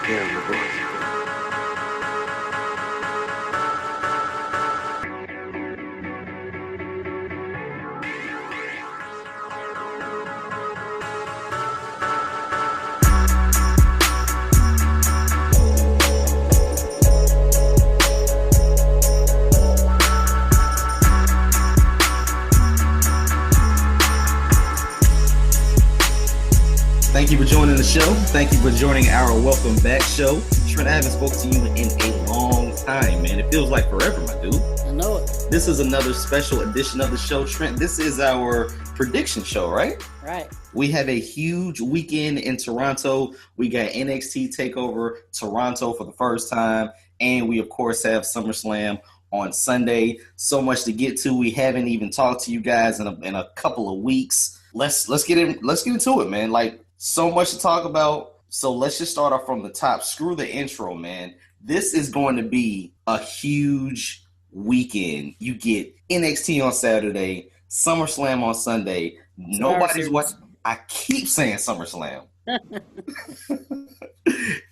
Hear your voice. Thank you for joining the show. Thank you for joining our Welcome Back show. Trent, I haven't spoken to you in a long time, man. It feels like forever, my dude. I know it. This is another special edition of the show, Trent. This is our prediction show, right? Right. We have a huge weekend in Toronto. We got NXT Takeover Toronto for the first time. And we, of course, have SummerSlam on Sunday. So much to get to. We haven't even talked to you guys in a couple of weeks. Let's get into it, man. Like, so much to talk about. So let's just start off from the top. Screw the intro, man. This is going to be a huge weekend. You get NXT on Saturday, SummerSlam on Sunday. Nobody's watching. I keep saying SummerSlam.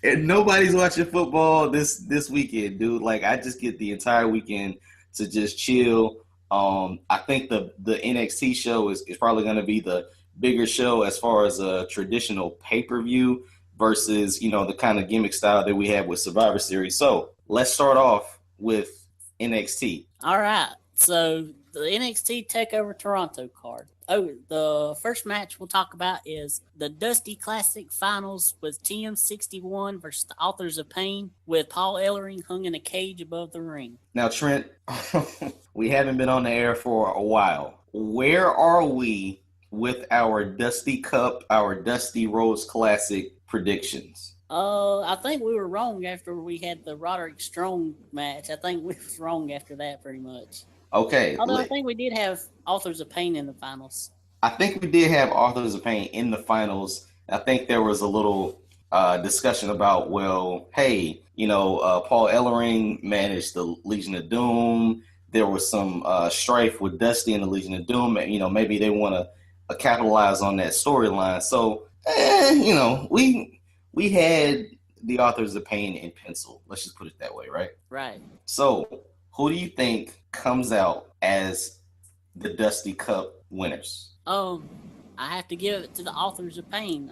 And nobody's watching football this weekend, dude. Like, I just get the entire weekend to just chill. I think the NXT show is probably going to be the bigger show as far as a traditional pay-per-view versus, the kind of gimmick style that we have with Survivor Series. So let's start off with NXT. All right. So the NXT Takeover Toronto card. Oh, the first match we'll talk about is the Dusty Classic Finals with TM61 versus the Authors of Pain with Paul Ellering hung in a cage above the ring. Now, Trent, we haven't been on the air for a while. Where are we with our Dusty Cup, our Dusty Rhodes Classic predictions? I think we were wrong after we had the Roderick Strong match. I think we was wrong after that pretty much. Okay. Although I think we did have Authors of Pain in the finals. I think we did have Authors of Pain in the finals. I think there was a little discussion about, well, hey, Paul Ellering managed the Legion of Doom. There was some strife with Dusty and the Legion of Doom. Maybe they want to capitalize on that storyline. So, we had the Authors of Pain in pencil. Let's just put it that way, right? Right. So, who do you think comes out as the Dusty Cup winners? I have to give it to the Authors of Pain.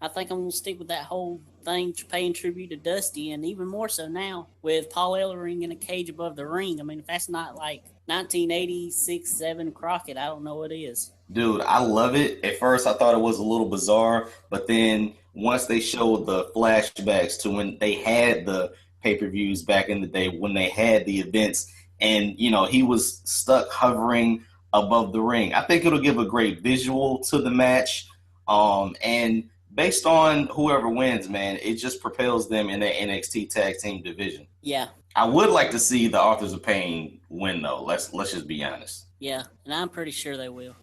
I think I'm going to stick with that whole thing, paying tribute to Dusty, and even more so now with Paul Ellering in a cage above the ring. I mean, if that's not like 1986-7 Crockett, I don't know what is. Dude, I love it. At first, I thought it was a little bizarre, but then once they showed the flashbacks to when they had the pay-per-views back in the day, when they had the events, and, he was stuck hovering above the ring, I think it'll give a great visual to the match. And based on whoever wins, man, it just propels them in the NXT Tag Team division. Yeah. I would like to see the Authors of Pain win, though. Let's just be honest. Yeah, and I'm pretty sure they will.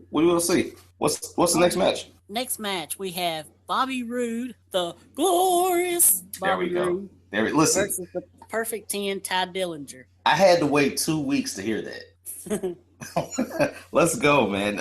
We will see. What's the next match? Next match, we have Bobby Roode, the glorious Bobby Roode. Listen. Versus the Perfect 10, Ty Dillinger. I had to wait 2 weeks to hear that. Let's go, man.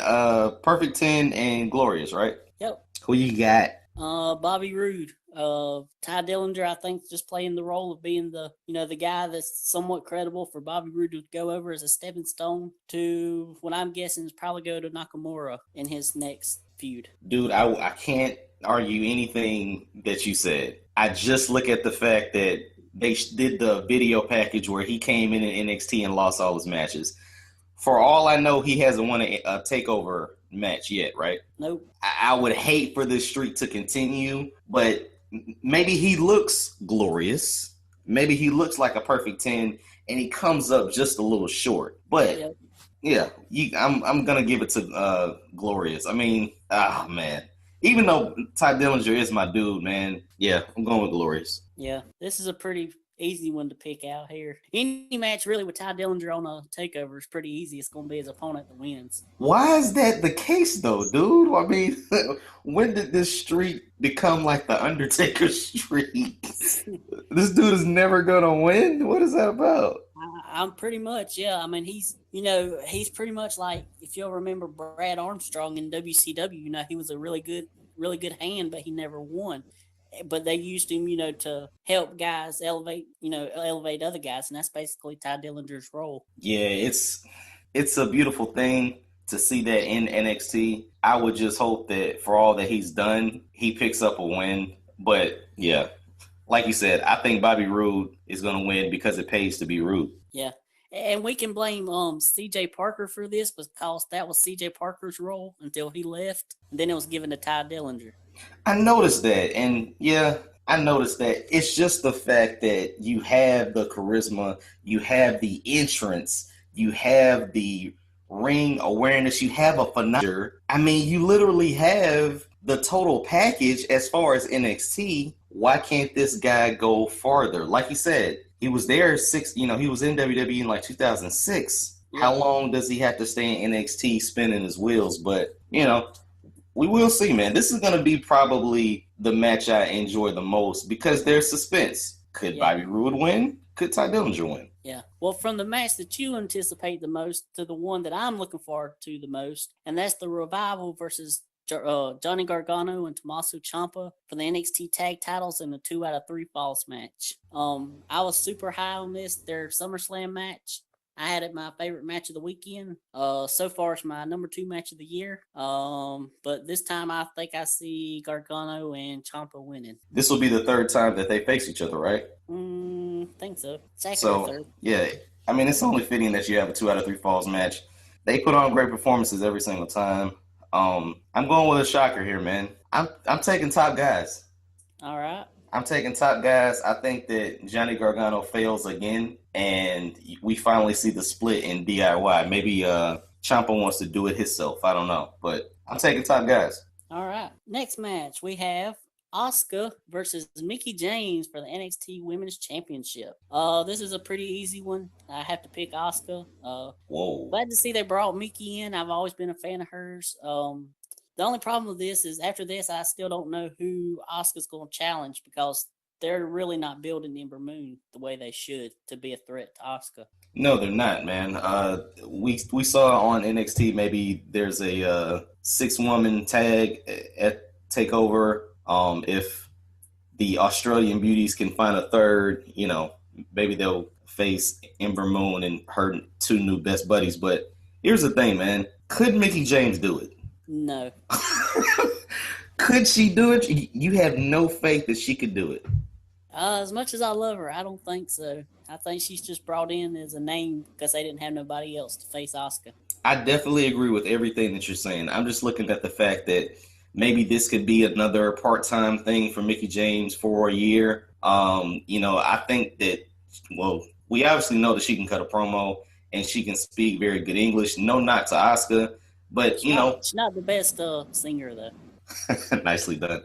Perfect 10 and Glorious, right? Yep. Who you got? Bobby Roode. Ty Dillinger, I think, just playing the role of being the guy that's somewhat credible for Bobby Roode to go over as a stepping stone to what I'm guessing is probably go to Nakamura in his next feud. Dude, I can't argue anything that you said. I just look at the fact that they did the video package where he came in NXT and lost all his matches. For all I know, he hasn't won a takeover match yet, right? Nope. I would hate for this streak to continue, but maybe he looks glorious. Maybe he looks like a perfect 10, and he comes up just a little short. But, yeah, I'm going to give it to Glorious. I mean, man. Even though Ty Dillinger is my dude, man, yeah, I'm going with Glorious. Yeah, this is a pretty easy one to pick out here. Any match really with Ty Dillinger on a takeover is pretty easy. It's going to be his opponent that wins. Why is that the case, though, dude? I mean, when did this streak become like the Undertaker streak? This dude is never going to win? What is that about? I'm pretty much, yeah. I mean, he's pretty much like, if you'll remember Brad Armstrong in WCW, he was a really good hand, but he never won. but they used him, to help guys elevate other guys, and that's basically Ty Dillinger's role. Yeah, it's a beautiful thing to see that in NXT. I would just hope that for all that he's done, he picks up a win. But yeah, like you said, I think Bobby Roode is going to win because it pays to be Roode. Yeah. And we can blame C.J. Parker for this because that was C.J. Parker's role until he left. And then it was given to Ty Dillinger. I noticed that. And yeah, I noticed that. It's just the fact that you have the charisma, you have the entrance, you have the ring awareness, you have a phenomenal. I mean, you literally have the total package as far as NXT. Why can't this guy go farther? Like you said, he was there he was in WWE in like 2006. Yeah. How long does he have to stay in NXT spinning his wheels? But, we will see, man. This is going to be probably the match I enjoy the most because there's suspense. Could Bobby Roode win? Could Ty Dillinger win? Yeah. Well, from the match that you anticipate the most to the one that I'm looking forward to the most, and that's the Revival versus Johnny Gargano and Tommaso Ciampa for the NXT tag titles in the 2 out of 3 falls match. I was super high on this. Their SummerSlam match. I had it my favorite match of the weekend. So far it's my number 2 match of the year. But this time I think I see Gargano and Ciampa winning. This will be the 3rd time that they face each other, right? Think so. Second or third. Yeah. I mean, it's only fitting that you have a 2 out of 3 falls match. They put on great performances every single time. I'm going with a shocker here, man. I'm taking top guys. All right. I'm taking top guys. I think that Johnny Gargano fails again, and we finally see the split in DIY. Maybe Ciampa wants to do it himself. I don't know, but I'm taking top guys. All right. Next match, we have Asuka versus Mickie James for the NXT Women's Championship. This is a pretty easy one. I have to pick Asuka. Whoa. Glad to see they brought Mickie in. I've always been a fan of hers. The only problem with this is after this, I still don't know who Asuka's going to challenge because they're really not building Ember Moon the way they should to be a threat to Asuka. No, they're not, man. We saw on NXT maybe there's a 6-woman tag at Takeover. If the Australian beauties can find a third, maybe they'll face Ember Moon and her 2 new best buddies. But here's the thing, man. Could Mickie James do it? No. Could she do it? You have no faith that she could do it. As much as I love her, I don't think so. I think she's just brought in as a name because they didn't have nobody else to face Asuka. I definitely agree with everything that you're saying. I'm just looking at the fact that maybe this could be another part-time thing for Mickie James for a year. I think that, we obviously know that she can cut a promo and she can speak very good English. No knock to Asuka. But, she's not the best singer, though. Nicely done.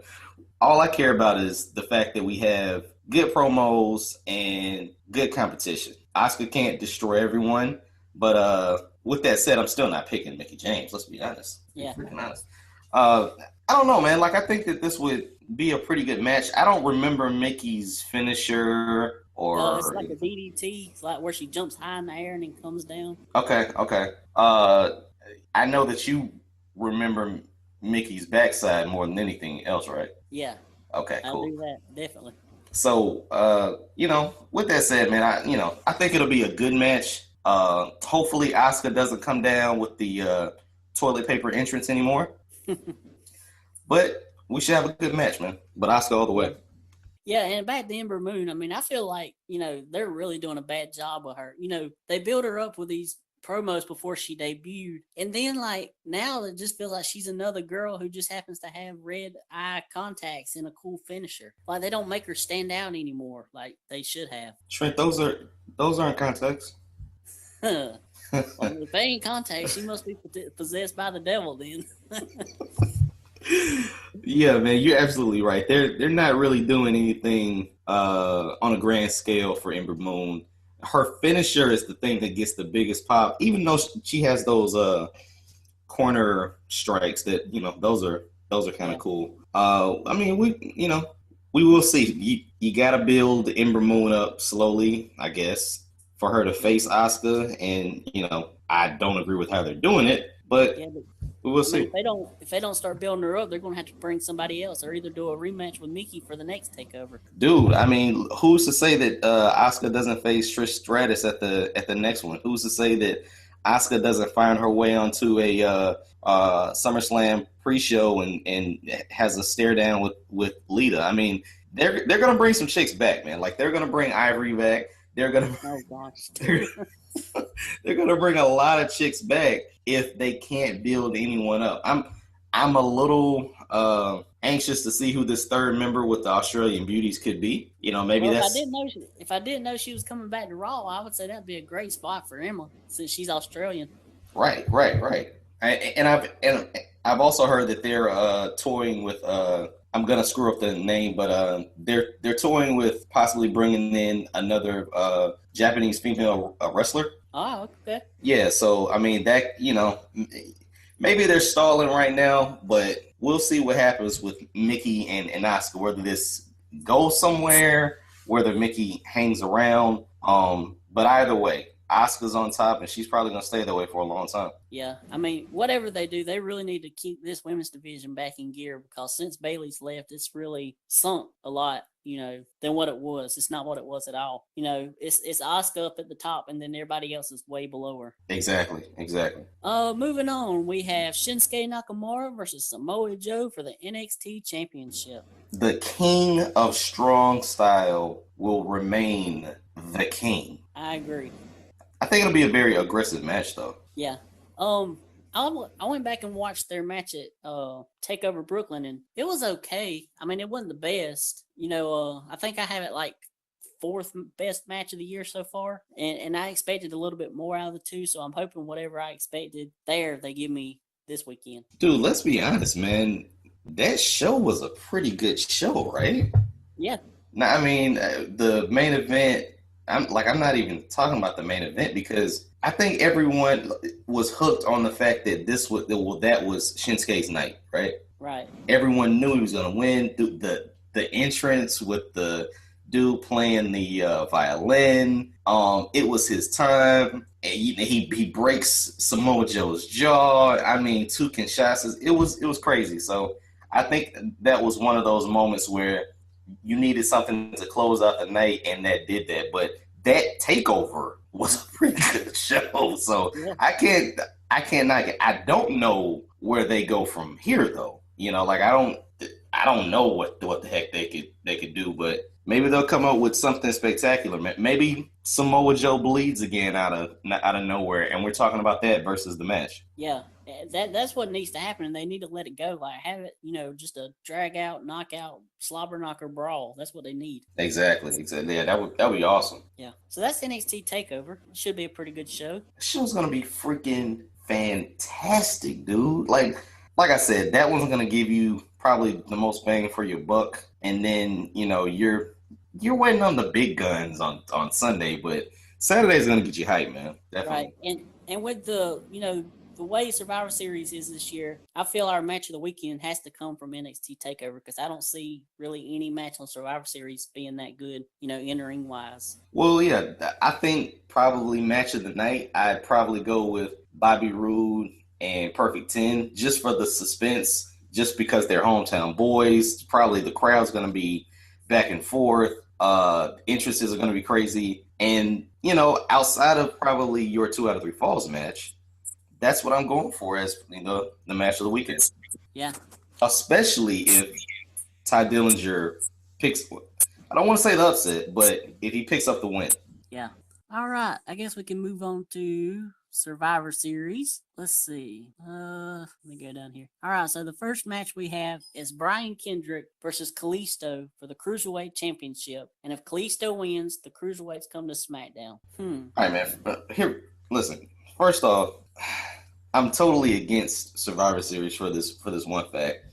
All I care about is the fact that we have good promos and good competition. Asuka can't destroy everyone. But with that said, I'm still not picking Mickie James. Let's be honest. Yeah. Honest. I don't know, man. Like, I think that this would be a pretty good match. I don't remember Mickey's finisher or... it's like a DDT. It's like where she jumps high in the air and then comes down. Okay. I know that you remember Mickey's backside more than anything else, right? Yeah. Okay, cool. I'll do that, definitely. So, with that said, man, I think it'll be a good match. Hopefully Asuka doesn't come down with the toilet paper entrance anymore. But we should have a good match, man. But Asuka all the way. Yeah, and back to Ember Moon, I mean, I feel like, they're really doing a bad job with her. They build her up with these promos before she debuted, and then now it just feels like she's another girl who just happens to have red eye contacts and a cool finisher. Like, they don't make her stand out anymore like they should have. Trent, those aren't contacts. Well, if they ain't contacts, she must be possessed by the devil then. Yeah, man, you're absolutely right. They're not really doing anything on a grand scale for Ember Moon. Her finisher is the thing that gets the biggest pop, even though she has those corner strikes that, those are kind of cool. I mean, we will see. You got to build Ember Moon up slowly, I guess, for her to face Asuka. And, I don't agree with how they're doing it, but We'll see. If they don't start building her up, they're going to have to bring somebody else, or either do a rematch with Mickey for the next takeover. Dude, I mean, who's to say that Asuka doesn't face Trish Stratus at the next one? Who's to say that Asuka doesn't find her way onto a SummerSlam pre-show and has a stare down with Lita? I mean, they're gonna bring some chicks back, man. Like they're gonna bring Ivory back. They're gonna they're gonna bring a lot of chicks back if they can't build anyone up. I'm a little anxious to see who this third member with the Australian Beauties could be. You know, maybe that's. If I didn't know she was coming back to Raw, I would say that'd be a great spot for Emma since she's Australian. Right. And I've also heard that they're toying with. I'm gonna screw up the name, but they're toying with possibly bringing in another Japanese female wrestler. Oh, okay. Yeah, so I mean that maybe they're stalling right now, but we'll see what happens with Mickey and Asuka. Whether this goes somewhere, whether Mickey hangs around. But either way, Asuka's on top, and she's probably gonna stay that way for a long time. Yeah, I mean, whatever they do, they really need to keep this women's division back in gear because since Bayley's left, it's really sunk a lot, than what it was. It's not what it was at all. It's Asuka up at the top, and then everybody else is way below her. Exactly. Moving on, we have Shinsuke Nakamura versus Samoa Joe for the NXT Championship. The king of strong style will remain the king. I agree. I think it'll be a very aggressive match, though. Yeah. I went back and watched their match at Takeover Brooklyn, and it was okay. I mean, it wasn't the best. I think I have it like fourth best match of the year so far, and I expected a little bit more out of the two, so I'm hoping whatever I expected there, they give me this weekend. Dude, let's be honest, man. That show was a pretty good show, right? Yeah. Now, I mean, the main event, I'm not even talking about the main event because I think everyone was hooked on the fact that that was Shinsuke's night, right? Right. Everyone knew he was going to win. The entrance with the dude playing the violin, it was his time. And he breaks Samoa Joe's jaw. I mean, 2 Kinshasas. It was crazy. So I think that was one of those moments where you needed something to close out the night, and that did that. But that takeover was a pretty good show. So yeah. I can't knock it. I don't know where they go from here, though. I don't know what the heck they could do, but maybe they'll come up with something spectacular. Maybe Samoa Joe bleeds again out of nowhere, and we're talking about that versus the match. Yeah. That's what needs to happen, and they need to let it go. Like, have it, just a drag out, knockout, slobber knocker brawl. That's what they need. Exactly. Yeah, that would be awesome. Yeah. So that's NXT Takeover. It should be a pretty good show. The show's gonna be freaking fantastic, dude. Like I said, that one's gonna give you probably the most bang for your buck, and then you're waiting on the big guns on Sunday, but Saturday's gonna get you hyped, man. Definitely. Right. And with the the way Survivor Series is this year, I feel our match of the weekend has to come from NXT TakeOver because I don't see really any match on Survivor Series being that good, in-ring wise. Well, yeah, I think probably match of the night, I'd probably go with Bobby Roode and Perfect 10 just for the suspense, just because they're hometown boys. Probably the crowd's going to be back and forth. Entrances are going to be crazy. And, outside of probably your 2 out of 3 falls match, that's what I'm going for as the match of the weekend. Yeah. Especially if Ty Dillinger picks, I don't want to say the upset, but if he picks up the win. Yeah. All right. I guess we can move on to Survivor Series. Let's see. Let me go down here. All right. So the first match we have is Brian Kendrick versus Kalisto for the Cruiserweight Championship. And if Kalisto wins, the Cruiserweights come to SmackDown. All right, man. Here, listen. First off, I'm totally against Survivor Series for this one fact.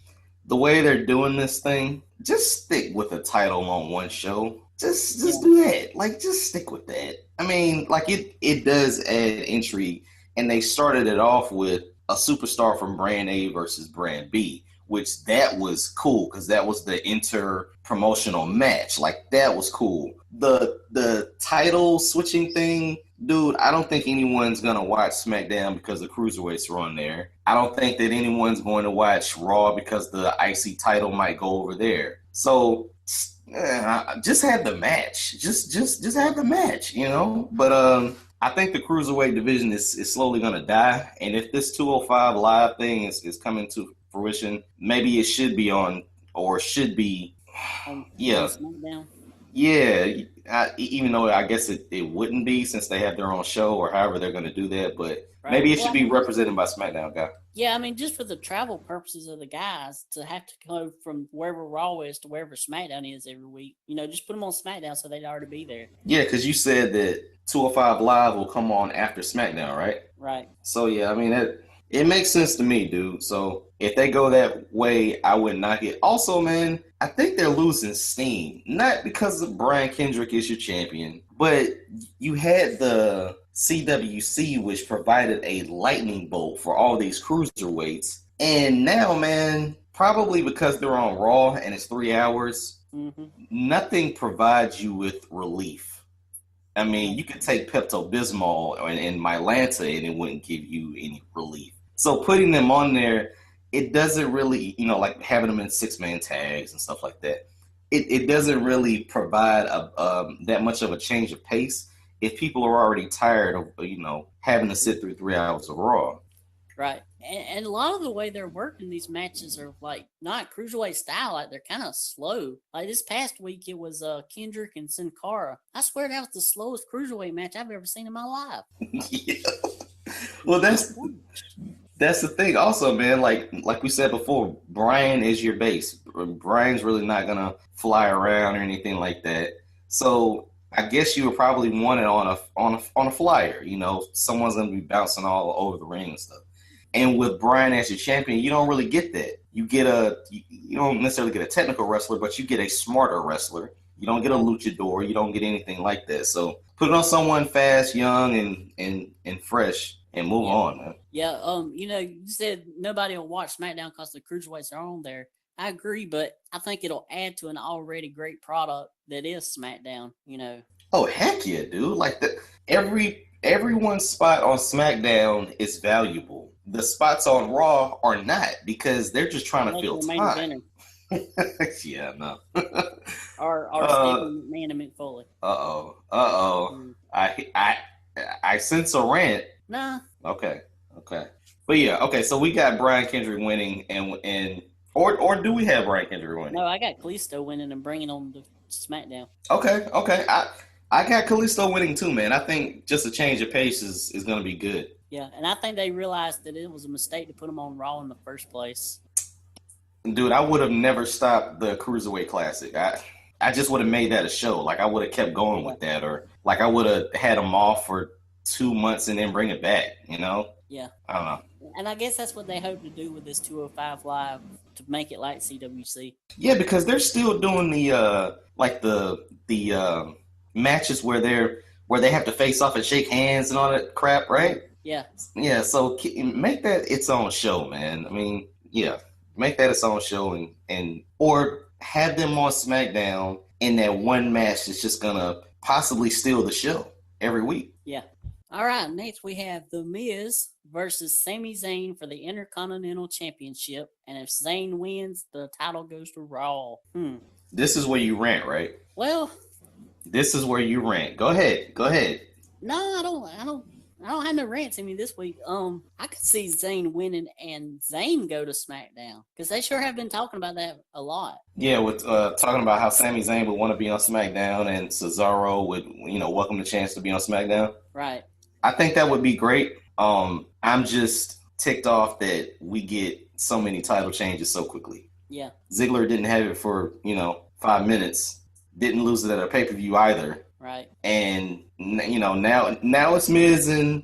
The way they're doing this thing, just stick with a title on one show. Just do that. Like, just stick with that. I mean, like it does add intrigue, and they started it off with a superstar from Brand A versus Brand B, which that was cool because that was the inter-promotional match. Like, that was cool. The title switching thing, dude, I don't think anyone's going to watch SmackDown because the Cruiserweights are on there. I don't think that anyone's going to watch Raw because the IC title might go over there. So just have the match. Just have the match, you know? But I think the Cruiserweight division is slowly going to die. And if this 205 Live thing is coming to fruition, maybe it should be on, or should be, yeah. Yeah, even though I guess it wouldn't be since they have their own show or however they're going to do that. But maybe it should be represented by SmackDown, guy. Yeah, I mean, just for the travel purposes of the guys to have to go from wherever Raw is to wherever SmackDown is every week, you know, just put them on SmackDown so they'd already be there. Yeah, because you said that 205 Live will come on after SmackDown, right? Right. So, yeah, I mean, it makes sense to me, dude. So, if they go that way, I would knock it. Also, man, I think they're losing steam. Not because of Brian Kendrick is your champion, but you had the CWC, which provided a lightning bolt for all these cruiserweights. And now, man, probably because they're on Raw and it's 3 hours, nothing provides you with relief. I mean, you could take Pepto-Bismol and Mylanta and it wouldn't give you any relief. So putting them on there, it doesn't really, you know, like having them in 6-man tags and stuff like that. It doesn't really provide that much of a change of pace if people are already tired of, you know, having to sit through 3 hours of Raw. Right. And a lot of the way they're working these matches are like not cruiserweight style, like they're kind of slow. Like this past week, it was Kendrick and Sin Cara. I swear that was the slowest cruiserweight match I've ever seen in my life. Yeah. Well, that's the thing. Also, man, like we said before, Brian is your base. Brian's really not gonna fly around or anything like that. So I guess you would probably want it on a flyer. You know, someone's gonna be bouncing all over the ring and stuff. And with Brian as your champion, you don't really get that. You don't necessarily get a technical wrestler, but you get a smarter wrestler. You don't get a luchador. You don't get anything like that. So put it on someone fast, young, and fresh, and move on, man. Yeah. You know, you said nobody will watch SmackDown because the cruiserweights are on there. I agree, but I think it'll add to an already great product that is SmackDown. You know. Oh heck yeah, dude! Like everyone's spot on SmackDown is valuable. The spots on Raw are not because they're just trying to fill time. Yeah, no. Or Stephen McMahon and Mick Foley. I sense a rant. Nah. Okay. But yeah, okay. So we got Brian Kendrick winning, or do we have Brian Kendrick winning? No, I got Kalisto winning and bringing on the SmackDown. Okay. I got Kalisto winning too, man. I think just a change of pace is going to be good. Yeah, and I think they realized that it was a mistake to put them on Raw in the first place. Dude, I would have never stopped the Cruiserweight Classic. I just would have made that a show. Like, I would have kept going with that. Or, like, I would have had them off for 2 months and then bring it back, you know? Yeah. I don't know. And I guess that's what they hope to do with this 205 Live, to make it like CWC. Yeah, because they're still doing the matches where they have to face off and shake hands and all that crap, right? Yeah. Yeah, so make that its own show, man. I mean, yeah, make that its own show or have them on SmackDown in that one match that's just gonna possibly steal the show every week. Yeah. All right, next we have The Miz versus Sami Zayn for the Intercontinental Championship, and if Zayn wins, the title goes to Raw. This is where you rant, right? Well, this is where you rant. Go ahead. No, I don't have no rants in me this week. I could see Zayn winning and Zayn go to SmackDown because they sure have been talking about that a lot. Yeah, with talking about how Sami Zayn would want to be on SmackDown and Cesaro would, welcome the chance to be on SmackDown. Right. I think that would be great. I'm just ticked off that we get so many title changes so quickly. Yeah. Ziggler didn't have it for 5 minutes. Didn't lose it at a pay-per-view either. Right. And now it's Miz and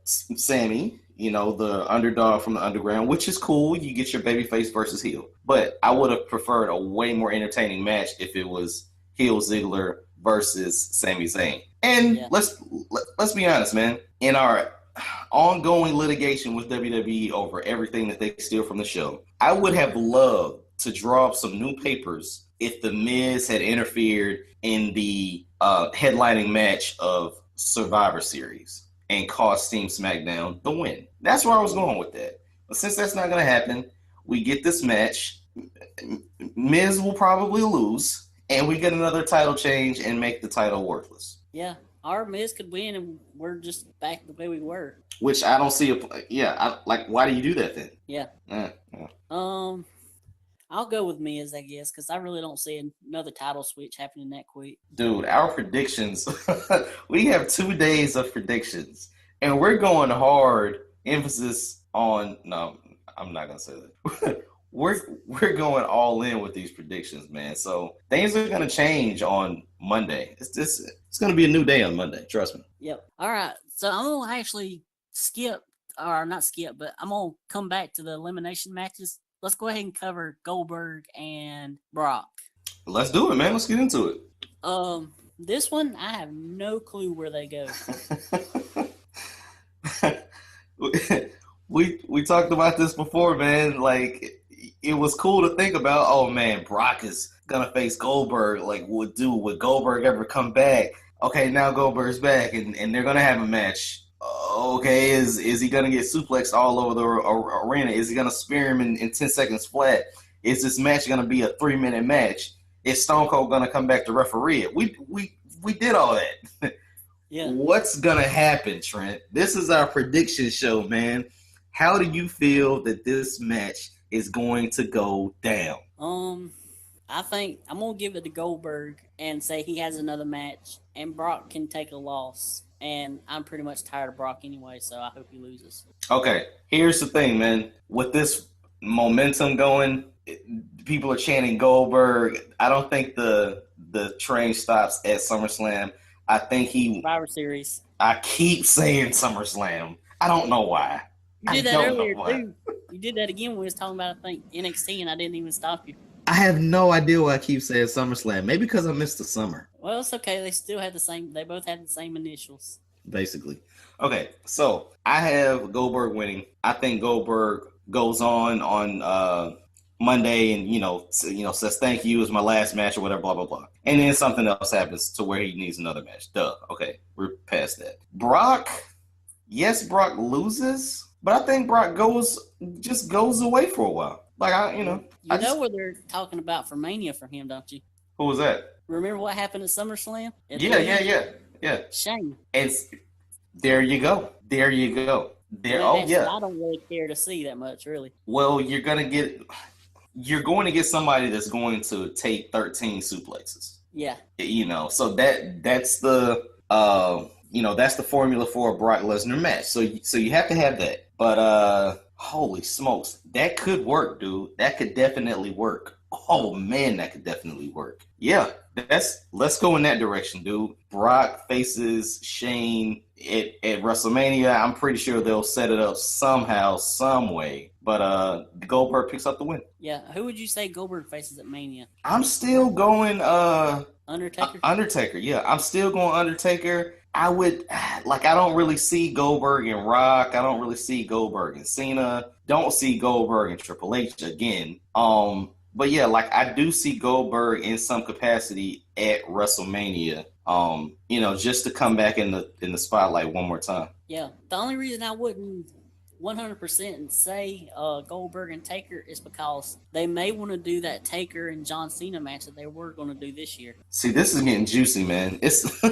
Sammy, the underdog from the underground, which is cool. You get your babyface versus heel. But I would have preferred a way more entertaining match if it was heel Ziggler versus Sami Zayn. And let's be honest, man. In our ongoing litigation with WWE over everything that they steal from the show. I would have loved to draw up some new papers if The Miz had interfered in the headlining match of Survivor Series and cost Team SmackDown the win. That's where I was going with that. But since that's not going to happen, we get this match. Miz will probably lose, and we get another title change and make the title worthless. Yeah, our Miz could win, and we're just back the way we were. Which I don't see. Why do you do that then? Yeah. I'll go with Miz, I guess, because I really don't see another title switch happening that quick. Dude, our predictions, we have 2 days of predictions, and we're going hard. Emphasis on, no, I'm not going to say that. We're going all in with these predictions, man. So things are going to change on Monday. It's going to be a new day on Monday. Trust me. Yep. All right. So I'm going to actually I'm going to come back to the elimination matches. Let's go ahead and cover Goldberg and Brock. Let's do it, man. Let's get into it. This one, I have no clue where they go. we talked about this before, man. Like, it was cool to think about, oh, man, Brock is going to face Goldberg. Like, would Goldberg ever come back? Okay, now Goldberg's back, and they're going to have a match. Okay, is he going to get suplexed all over the arena? Is he going to spear him in 10 seconds flat? Is this match going to be a 3-minute match? Is Stone Cold going to come back to referee it? We did all that. Yeah. What's going to happen, Trent? This is our prediction show, man. How do you feel that this match is going to go down? I think I'm going to give it to Goldberg and say he has another match, and Brock can take a loss. And I'm pretty much tired of Brock anyway, so I hope he loses. Okay, here's the thing, man. With this momentum going, people are chanting Goldberg. I don't think the train stops at SummerSlam. I think Survivor Series. I keep saying SummerSlam. I don't know why. You did that earlier, too. You did that again when we was talking about, I think, NXT, and I didn't even stop you. I have no idea why I keep saying SummerSlam. Maybe because I missed the summer. Well, it's okay. They both had the same initials. Basically. Okay, so I have Goldberg winning. I think Goldberg goes on Monday and, says thank you, it's my last match or whatever, blah, blah, blah. And then something else happens to where he needs another match. Duh. Okay, we're past that. Brock loses, but I think Brock goes away for a while. Like, You know what they're talking about for Mania for him, don't you? Who was that? Remember what happened at SummerSlam? Yeah. Shame. There you go. I don't really care to see that much, really. Well, you're going to get somebody that's going to take 13 suplexes. Yeah. So that's the that's the formula for a Brock Lesnar match. So you have to have that. But holy smokes, that could work, dude. That could definitely work. Oh man, that could definitely work. Yeah, let's go in that direction, dude. Brock faces Shane at WrestleMania. I'm pretty sure they'll set it up somehow, some way. But Goldberg picks up the win. Yeah, who would you say Goldberg faces at Mania? I'm still going Undertaker. Undertaker, yeah. I'm still going Undertaker. I don't really see Goldberg and Rock. I don't really see Goldberg and Cena. Don't see Goldberg and Triple H again. But yeah, I do see Goldberg in some capacity at WrestleMania. Just to come back in the spotlight one more time. Yeah, the only reason I wouldn't 100% say Goldberg and Taker is because they may want to do that Taker and John Cena match that they were going to do this year. See, this is getting juicy, man. It's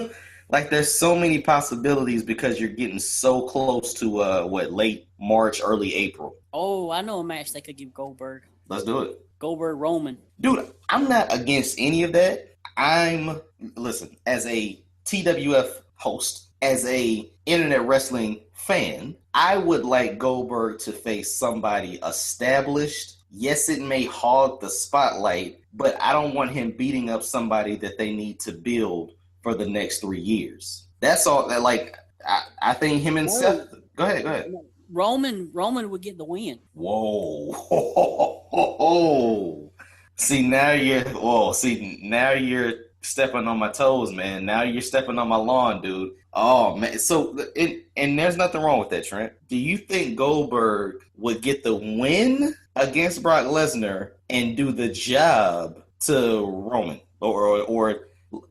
there's so many possibilities because you're getting so close to late March, early April. Oh, I know a match they could give Goldberg. Let's do it. Goldberg Roman. Dude, I'm not against any of that. Listen, as a TWF host, as a internet wrestling fan, I would like Goldberg to face somebody established. Yes, it may hog the spotlight, but I don't want him beating up somebody that they need to build for the next 3 years. That's all. I think him and Seth. Go ahead. Roman would get the win. Whoa. See, now you're stepping on my toes, man. Now you're stepping on my lawn, dude. Oh man. So and there's nothing wrong with that, Trent. Do you think Goldberg would get the win against Brock Lesnar and do the job to Roman, or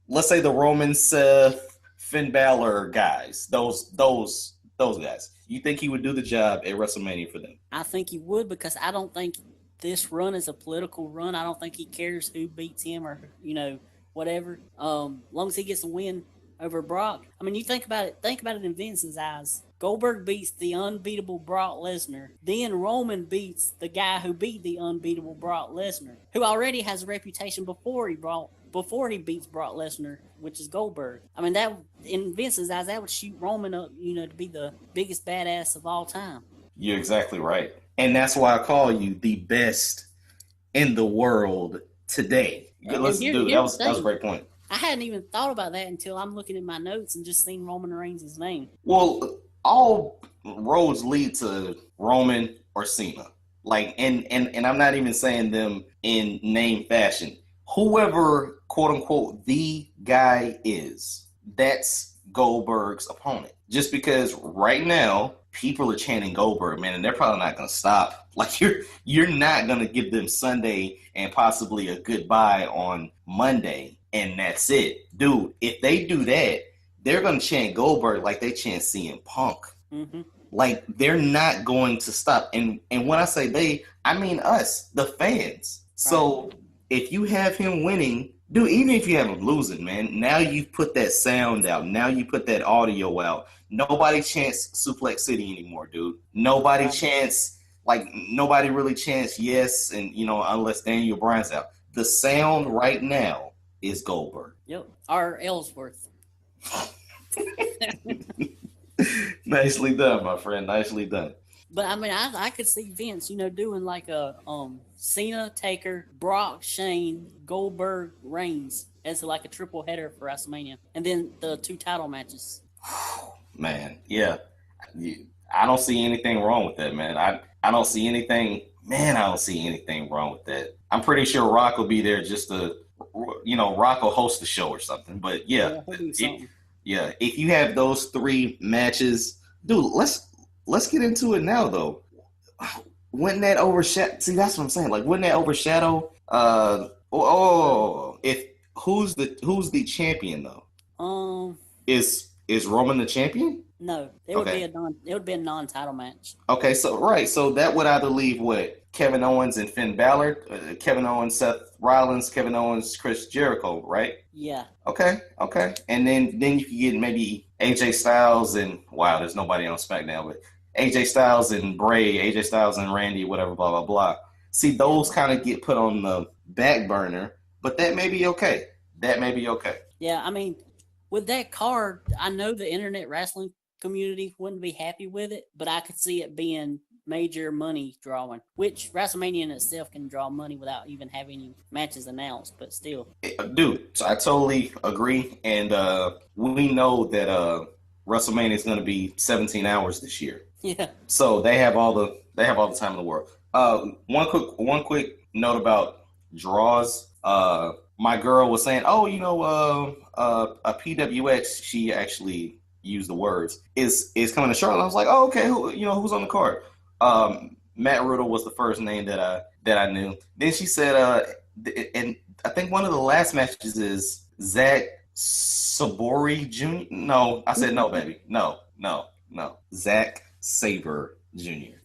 let's say the Roman, Seth, Finn Balor guys, those guys? You think he would do the job at WrestleMania for them? I think he would, because I don't think this run is a political run. I don't think he cares who beats him, or whatever. Long as he gets a win over Brock. I mean, you think about it. Think about it in Vince's eyes. Goldberg beats the unbeatable Brock Lesnar. Then Roman beats the guy who beat the unbeatable Brock Lesnar, who already has a reputation before he beats Brock Lesnar, which is Goldberg. I mean, that in Vince's eyes, that would shoot Roman up, to be the biggest badass of all time. You're exactly right. And that's why I call you the best in the world today. That was a great point. I hadn't even thought about that until I'm looking at my notes and just seeing Roman Reigns' name. Well, all roads lead to Roman or Cena. And I'm not even saying them in name fashion. Whoever, quote unquote, the guy is, that's Goldberg's opponent. Just because right now people are chanting Goldberg, man, and they're probably not going to stop. Like, you're not going to give them Sunday and possibly a goodbye on Monday, and that's it. Dude, if they do that, they're going to chant Goldberg like they chant CM Punk. Mm-hmm. Like, they're not going to stop. And when I say they, I mean us, the fans. So if you have him winning, dude, even if you have him losing, man, now you've put that sound out. Now you put that audio out. Nobody chants Suplex City anymore, dude. Nobody chants, nobody really chants yes, and, unless Daniel Bryan's out. The sound right now is Goldberg. Yep. Or Ellsworth. Nicely done, my friend. Nicely done. But I mean, I could see Vince, doing like a Cena, Taker, Brock, Shane, Goldberg, Reigns as like a triple header for WrestleMania, and then the 2 title matches. Man, yeah, I don't see anything wrong with that, man. I don't see anything. Man, I don't see anything wrong with that. I'm pretty sure Rock will be there just to, Rock will host the show or something. But yeah, if you have those 3 matches, dude, let's get into it now, though. Wouldn't that overshadow? See, that's what I'm saying. Like, wouldn't that overshadow? Who's the champion though? Is Roman the champion? No, it would be a non-title match. Okay, so that would either leave Kevin Owens and Finn Balor, Kevin Owens, Seth Rollins, Kevin Owens, Chris Jericho, right? Yeah. Okay, and then you could get maybe AJ Styles and there's nobody on SmackDown, but AJ Styles and Bray, AJ Styles and Randy, whatever, blah blah blah. See, those kind of get put on the back burner, but that may be okay. Yeah, I mean, with that card, I know the internet wrestling community wouldn't be happy with it, but I could see it being major money drawing, which WrestleMania in itself can draw money without even having any matches announced, but still. Dude, I totally agree, and we know that WrestleMania is going to be 17 hours this year. Yeah. So they have all the time in the world. One quick note about draws. My girl was saying, a PWX, she actually used the words, is coming to Charlotte. I was like, oh, okay, who's on the card? Matt Riddle was the first name that I knew. Then she said, and I think one of the last matches is Zack Sabori Jr. No, I said no, baby. No. Zack Sabre Jr.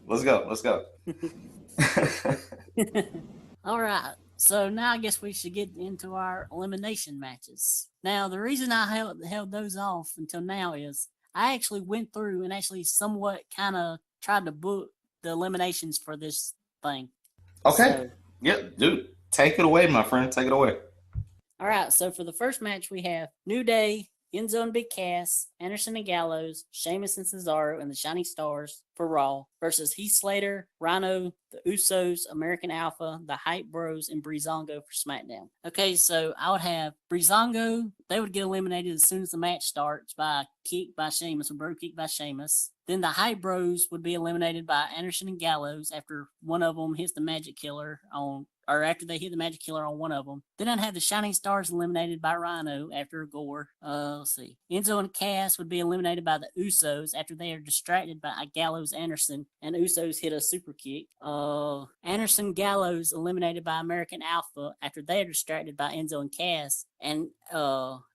Let's go. All right. So now I guess we should get into our elimination matches. Now, the reason I held those off until now is I actually went through and actually somewhat kind of tried to book the eliminations for this thing. Okay. Dude. Take it away, my friend. Take it away. All right. So for the first match, we have New Day, Enzo and Big Cass, Anderson and Gallows, Sheamus and Cesaro, and the Shining Stars for Raw versus Heath Slater, Rhino, the Usos, American Alpha, the Hype Bros, and Breezango for SmackDown. Okay, so I would have Breezango. They would get eliminated as soon as the match starts by kick by Sheamus, a bro kick by Sheamus. Then the Hype Bros would be eliminated by Anderson and Gallows after one of them hits the Magic Killer on or after they hit the Magic Killer on one of them. Then I'd have the Shining Stars eliminated by Rhino after a gore. Let's see. Enzo and Cass would be eliminated by the Usos after they are distracted by Gallows Anderson, and Usos hit a super kick. Anderson Gallows eliminated by American Alpha after they are distracted by Enzo and Cass, and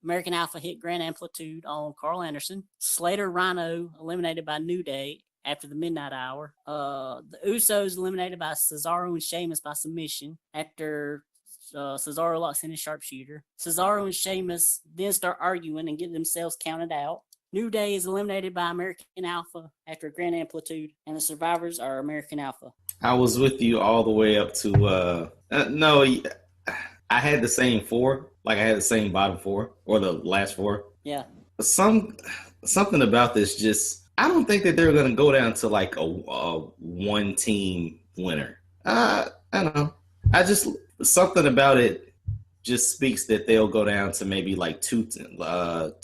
American Alpha hit Grand Amplitude on Carl Anderson. Slater Rhino eliminated by New Day after the midnight hour. The Usos eliminated by Cesaro and Sheamus by submission after Cesaro locks in his sharpshooter. Cesaro and Sheamus then start arguing and get themselves counted out. New Day is eliminated by American Alpha after Grand Amplitude, and the survivors are American Alpha. I was with you all the way up to no, I had the same four. Like I had the same bottom four or the last four. Yeah. Something about this just. I don't think that they're going to go down to like a one team winner. I don't know. Something about it just speaks that they'll go down to maybe like two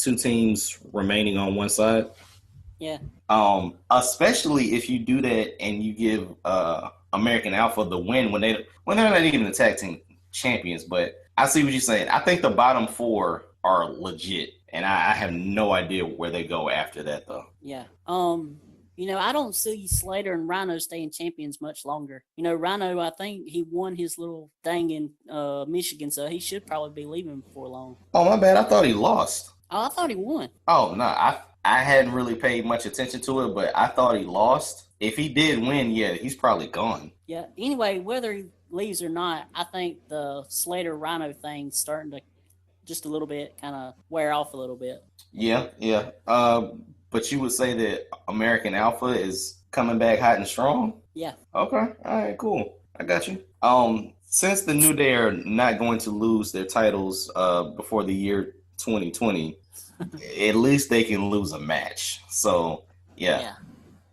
teams remaining on one side. Yeah. Especially if you do that and you give American Alpha the win when they're not even the tag team champions. But I see what you're saying. I think the bottom four are legit. And I have no idea where they go after that, though. Yeah. I don't see Slater and Rhino staying champions much longer. Rhino, I think he won his little thing in Michigan, so he should probably be leaving before long. Oh, my bad. I thought he lost. Oh, I thought he won. Oh, no. I hadn't really paid much attention to it, but I thought he lost. If he did win, yeah, he's probably gone. Yeah. Anyway, whether he leaves or not, I think the Slater-Rhino thing's starting to just a little bit kind of wear off a little bit. Yeah. But you would say that American Alpha is coming back hot and strong? Yeah. Okay. All right, cool. I got you. Since the New Day are not going to lose their titles before the year 2020, at least they can lose a match. So, yeah.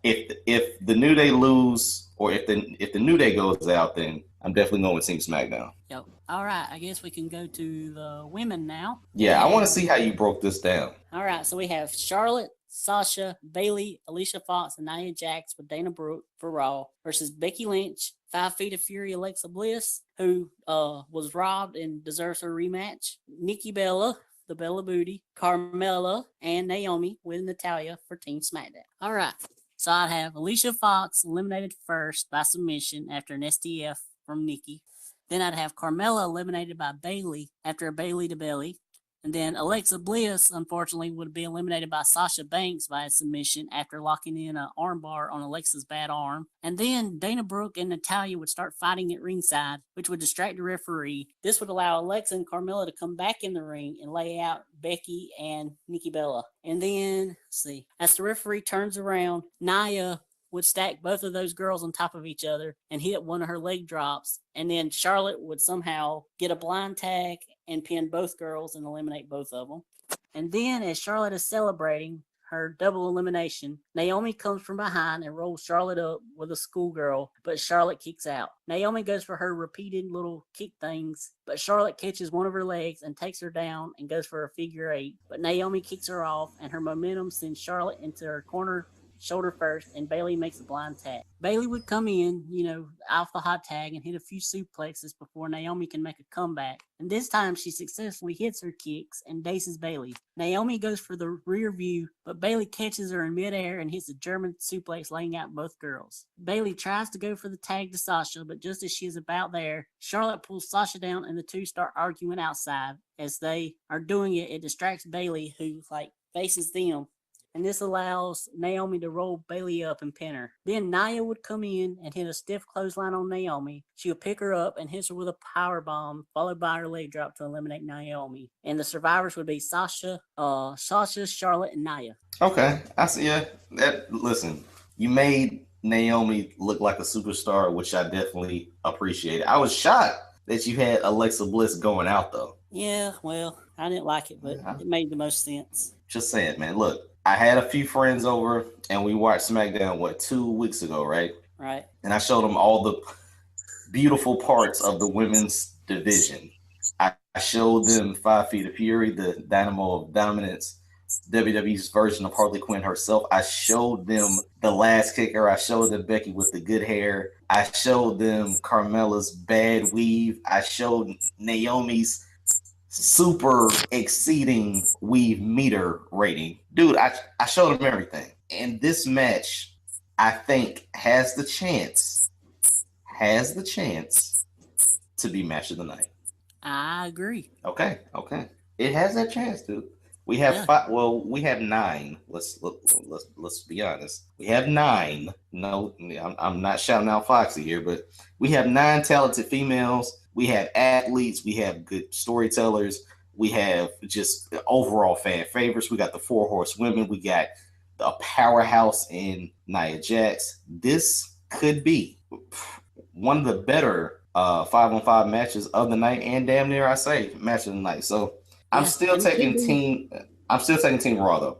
If the New Day lose or if the New Day goes out, then I'm definitely going with Team SmackDown. Yep. All right. I guess we can go to the women now. Yeah, I want to see how you broke this down. All right. So we have Charlotte, Sasha, Bayley, Alicia Fox, and Nia Jax with Dana Brooke for Raw versus Becky Lynch, 5 Feet of Fury, Alexa Bliss, who was robbed and deserves her rematch, Nikki Bella, the Bella Booty, Carmella, and Naomi with Natalya for Team SmackDown. All right. So I'd have Alicia Fox eliminated first by submission after an STF from Nikki. Then I'd have Carmella eliminated by Bayley after a Bayley to Belly. And then Alexa Bliss, unfortunately, would be eliminated by Sasha Banks via submission after locking in an armbar on Alexa's bad arm. And then Dana Brooke and Natalya would start fighting at ringside, which would distract the referee. This would allow Alexa and Carmella to come back in the ring and lay out Becky and Nikki Bella. And then, let's see, as the referee turns around, Nia would stack both of those girls on top of each other and hit one of her leg drops. And then Charlotte would somehow get a blind tag and pin both girls and eliminate both of them. And then as Charlotte is celebrating her double elimination, Naomi comes from behind and rolls Charlotte up with a schoolgirl, but Charlotte kicks out. Naomi goes for her repeated little kick things, but Charlotte catches one of her legs and takes her down and goes for a figure 8. But Naomi kicks her off, and her momentum sends Charlotte into her corner shoulder first, and Bayley makes a blind tag. Bayley would come in, alpha hot tag and hit a few suplexes before Naomi can make a comeback. And this time she successfully hits her kicks and daces Bayley. Naomi goes for the rear view, but Bayley catches her in midair and hits a German suplex, laying out both girls. Bayley tries to go for the tag to Sasha, but just as she is about there, Charlotte pulls Sasha down and the two start arguing outside. As they are doing it, it distracts Bayley, who faces them. And this allows Naomi to roll Bayley up and pin her. Then Nia would come in and hit a stiff clothesline on Naomi. She would pick her up and hit her with a power bomb, followed by her leg drop to eliminate Naomi. And the survivors would be Sasha, Charlotte, and Nia. Okay, I see. Yeah, listen, you made Naomi look like a superstar, which I definitely appreciate. I was shocked that you had Alexa Bliss going out, though. Yeah, well, I didn't like it, but it made the most sense. Just saying, man. Look, I had a few friends over, and we watched SmackDown, 2 weeks ago, right? Right. And I showed them all the beautiful parts of the women's division. I showed them 5 Feet of Fury, the Dynamo of Dominance, WWE's version of Harley Quinn herself. I showed them the last kicker. I showed them Becky with the good hair. I showed them Carmella's bad weave. I showed Naomi's super exceeding weave meter rating. Dude, I showed them everything. And this match, I think, has the chance to be match of the night. I agree. Okay. It has that chance, dude. We have five. Well, we have 9. Let's be honest. We have 9. No, I'm not shouting out Foxy here, but we have 9 talented females. We have athletes. We have good storytellers. We have just overall fan favorites. We got the 4 horsewomen. We got a powerhouse in Nia Jax. This could be one of the better 5-on-5 matches of the night, and damn near I say match of the night. So I'm still taking Team Raw though.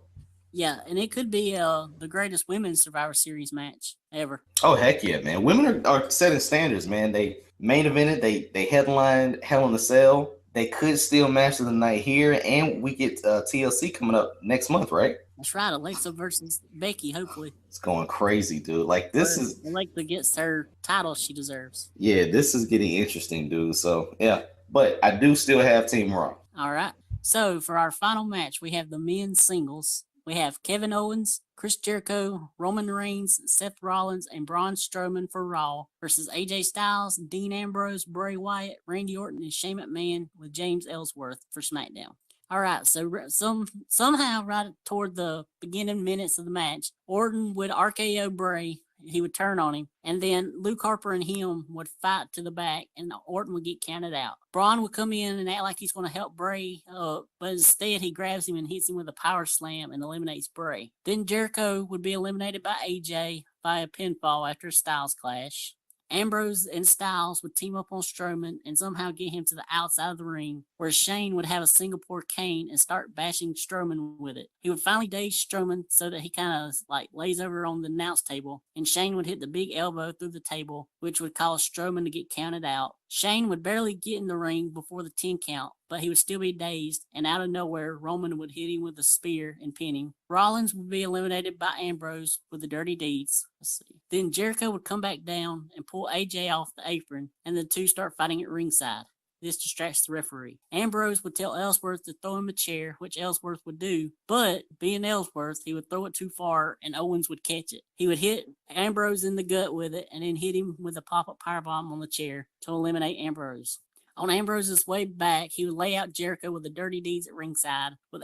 Yeah, and it could be the greatest women's Survivor Series match ever. Oh heck yeah, man! Women are setting standards, man. They main evented, they headlined Hell in a Cell. They could steal match of the night here, and we get TLC coming up next month, right? That's right, Alexa versus Becky, hopefully. It's going crazy, dude. Like, this is... Alexa gets her title she deserves. Yeah, this is getting interesting, dude. So, yeah. But I do still have Team Raw. All right. So, for our final match, we have the men's singles. We have Kevin Owens, Chris Jericho, Roman Reigns, Seth Rollins, and Braun Strowman for Raw versus AJ Styles, Dean Ambrose, Bray Wyatt, Randy Orton, and Shane McMahon with James Ellsworth for SmackDown. All right, so somehow right toward the beginning minutes of the match, Orton would RKO Bray. He would turn on him, and then Luke Harper and him would fight to the back, and Orton would get counted out. Braun would come in and act like he's going to help Bray, but instead he grabs him and hits him with a power slam and eliminates Bray. Then Jericho would be eliminated by AJ via pinfall after a Styles clash. Ambrose and Styles would team up on Strowman and somehow get him to the outside of the ring, where Shane would have a Singapore cane and start bashing Strowman with it. He would finally daze Strowman so that he kind of like lays over on the announce table, and Shane would hit the big elbow through the table, which would cause Strowman to get counted out. Shane would barely get in the ring before the 10 count, but he would still be dazed, and out of nowhere, Roman would hit him with a spear and pin him. Rollins would be eliminated by Ambrose with the dirty deeds. Let's see. Then Jericho would come back down and pull AJ off the apron, and the two start fighting at ringside. This distracts the referee. Ambrose would tell Ellsworth to throw him a chair, which Ellsworth would do, but being Ellsworth, he would throw it too far and Owens would catch it. He would hit Ambrose in the gut with it and then hit him with a pop-up powerbomb on the chair to eliminate Ambrose. On Ambrose's way back, he would lay out Jericho with the dirty deeds at ringside, with